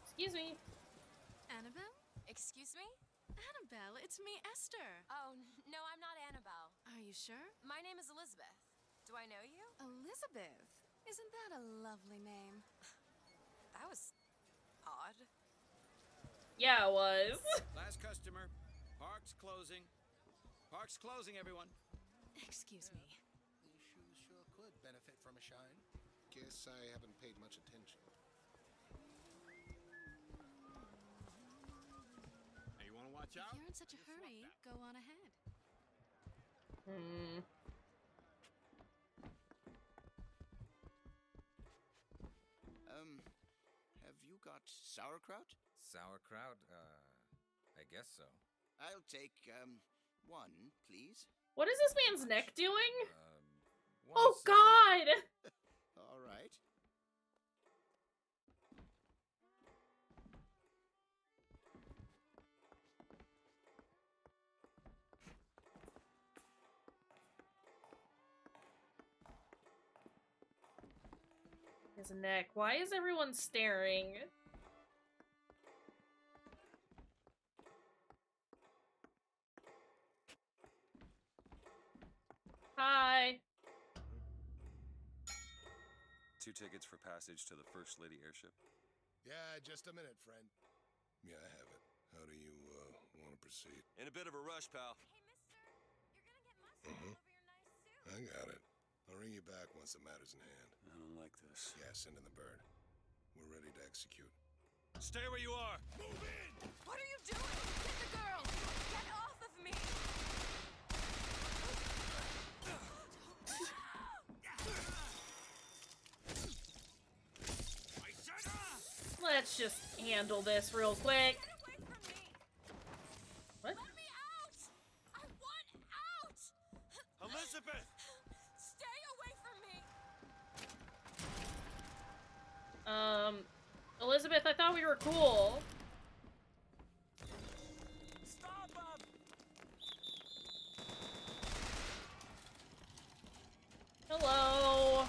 Excuse me. Annabelle? Excuse me? Annabelle, it's me, Esther. Oh, no, I'm not Annabelle. Are you sure? My name is Elizabeth. Do I know you? Elizabeth. Isn't that a lovely name? That was odd. Yeah, it was. Last customer. Park's closing. Park's closing, everyone. Excuse me. These shoes sure could benefit from a shine. Guess I haven't paid much attention. Hey, you want to watch out? If you're in such a hurry, go on ahead. Have you got sauerkraut? Sauerkraut? I guess so. I'll take, one, please. What is this man's neck doing? One Oh second. God! All right. His neck. Why is everyone staring? Hi. 2 tickets for passage to the First Lady airship. Yeah, just a minute, friend. Yeah, I have it. How do you, want to proceed? In a bit of a rush, pal. I got it. I'll ring you back once the matter's in hand. I don't like this. Yeah, send in the bird. We're ready to execute. Stay where you are. Move in! What are you doing? Get the girl! Get off of me! Let's just handle this real quick. What? Let me out! I want out! Elizabeth! Stay away from me! Elizabeth, I thought we were cool. Stop him! Hello.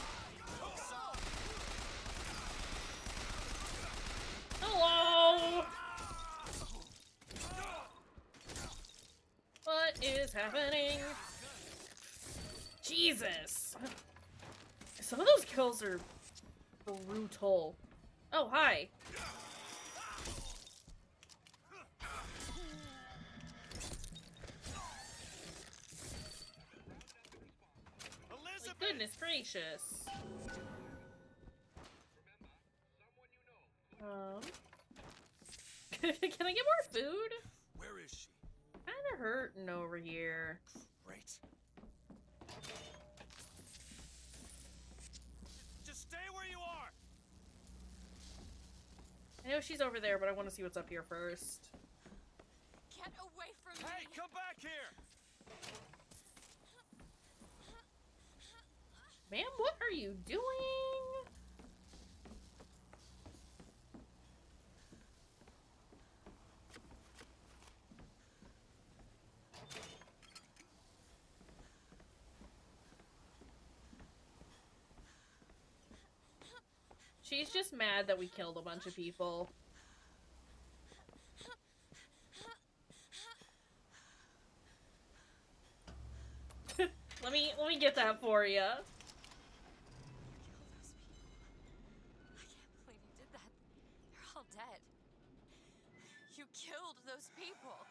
Hello. What is happening? Jesus. Some of those kills are brutal. Oh, hi. Elizabeth! Goodness gracious. Can I get more food? Where is she? Kinda hurting over here. Great. Just stay where you are. I know she's over there, but I want to see what's up here first. Get away from me! Hey, come back here! Ma'am, what are you doing? She's just mad that we killed a bunch of people. let me get that for you. I can't believe you did that. They're all dead. You killed those people.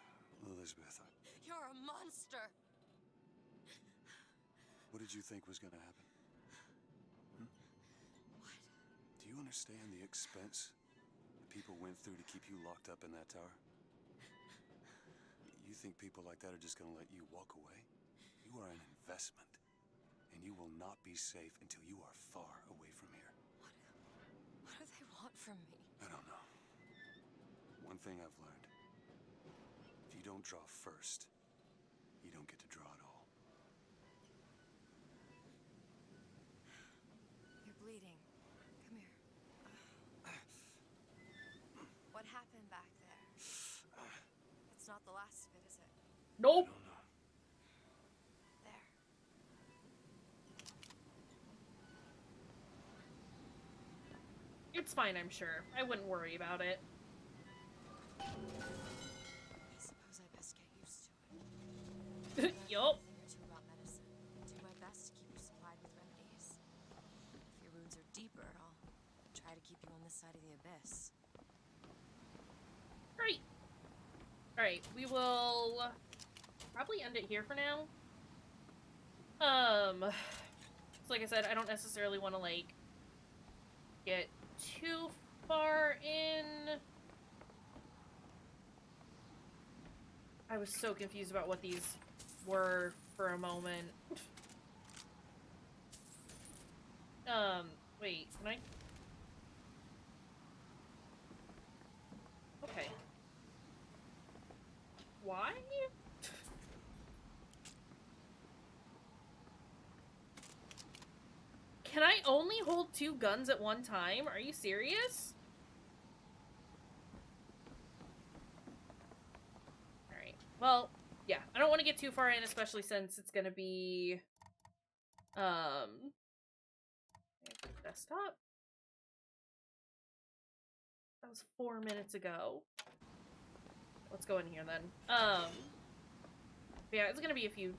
Elizabeth, You're a monster. what did you think was gonna happen? What? Do you understand the expense that people went through to keep you locked up in that tower? You think people like that are just gonna let you walk away? You are an investment, and you will not be safe until you are far away from here. What do they want from me? I don't know. One thing I've learned. If you don't draw first, you don't get to draw at all. You're bleeding. Come here. What happened back there? It's not the last of it, is it? Nope. There. It's fine, I'm sure. I wouldn't worry about it. I suppose I best get used to it. Yup. I think too about medicine. Do my best to keep you supplied with remedies. If your wounds are deeper, I'll try to keep you on this side of the abyss. Great. Alright, we will probably end it here for now. So like I said, I don't necessarily want to, like, get too far in. I was so confused about what these were for a moment. Wait, can I? Okay. Why? Can I only hold 2 guns at one time? Are you serious? Alright. Well, yeah. I don't want to get too far in, especially since it's gonna be... Desktop? That was 4 minutes ago. Let's go in here then. Yeah, it's gonna be a few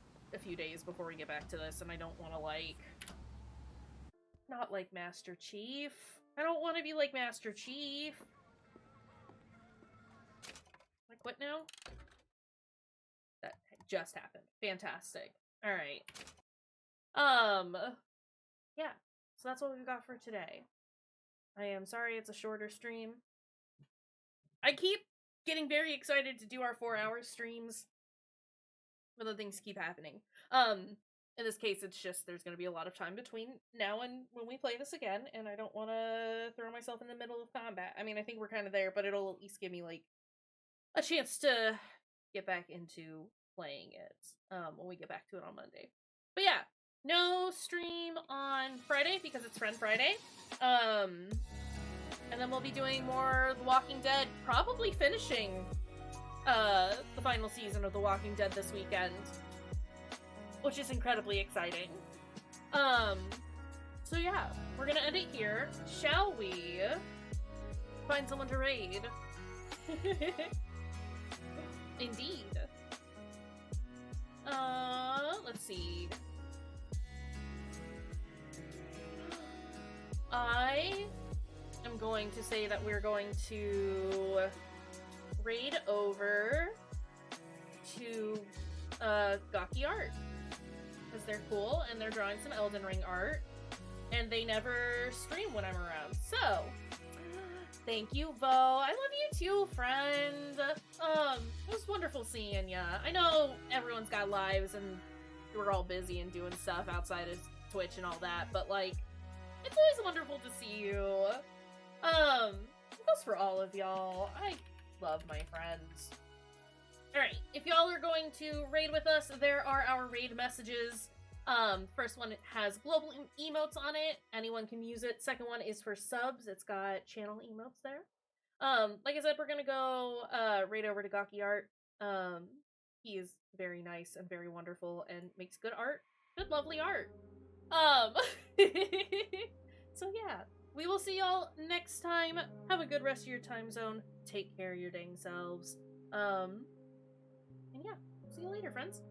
days before we get back to this, and I don't want to, like... Not like Master Chief. I don't want to be like Master Chief. Can I quit now? That just happened. Fantastic. Alright. Yeah. So that's what we've got for today. I am sorry it's a shorter stream. I keep getting very excited to do our 4-hour streams, but then things keep happening. In this case, it's just there's going to be a lot of time between now and when we play this again, and I don't want to throw myself in the middle of combat. I mean, I think we're kind of there, but it'll at least give me, like, a chance to get back into playing it when we get back to it on Monday. But yeah, no stream on Friday because it's Friend Friday. And then we'll be doing more The Walking Dead, probably finishing the final season of The Walking Dead this weekend, which is incredibly exciting. So yeah, we're gonna end it here. Shall we find someone to raid? Indeed. Let's see. I am going to say that we're going to raid over to Gaki Art, because they're cool and they're drawing some Elden Ring art, and they never stream when I'm around. So, thank you, Vo. I love you too, friend. It was wonderful seeing ya. I know everyone's got lives and we're all busy and doing stuff outside of Twitch and all that, but like, it's always wonderful to see you. It goes for all of y'all. I love my friends. Alright, if y'all are going to raid with us, there are our raid messages. First one has global emotes on it. Anyone can use it. Second one is for subs. It's got channel emotes there. Like I said, we're gonna go raid over to Gaki Art. He is very nice and very wonderful and makes good art. Good, lovely art. So yeah, we will see y'all next time. Have a good rest of your time zone. Take care of your dang selves. And yeah, see you later, friends.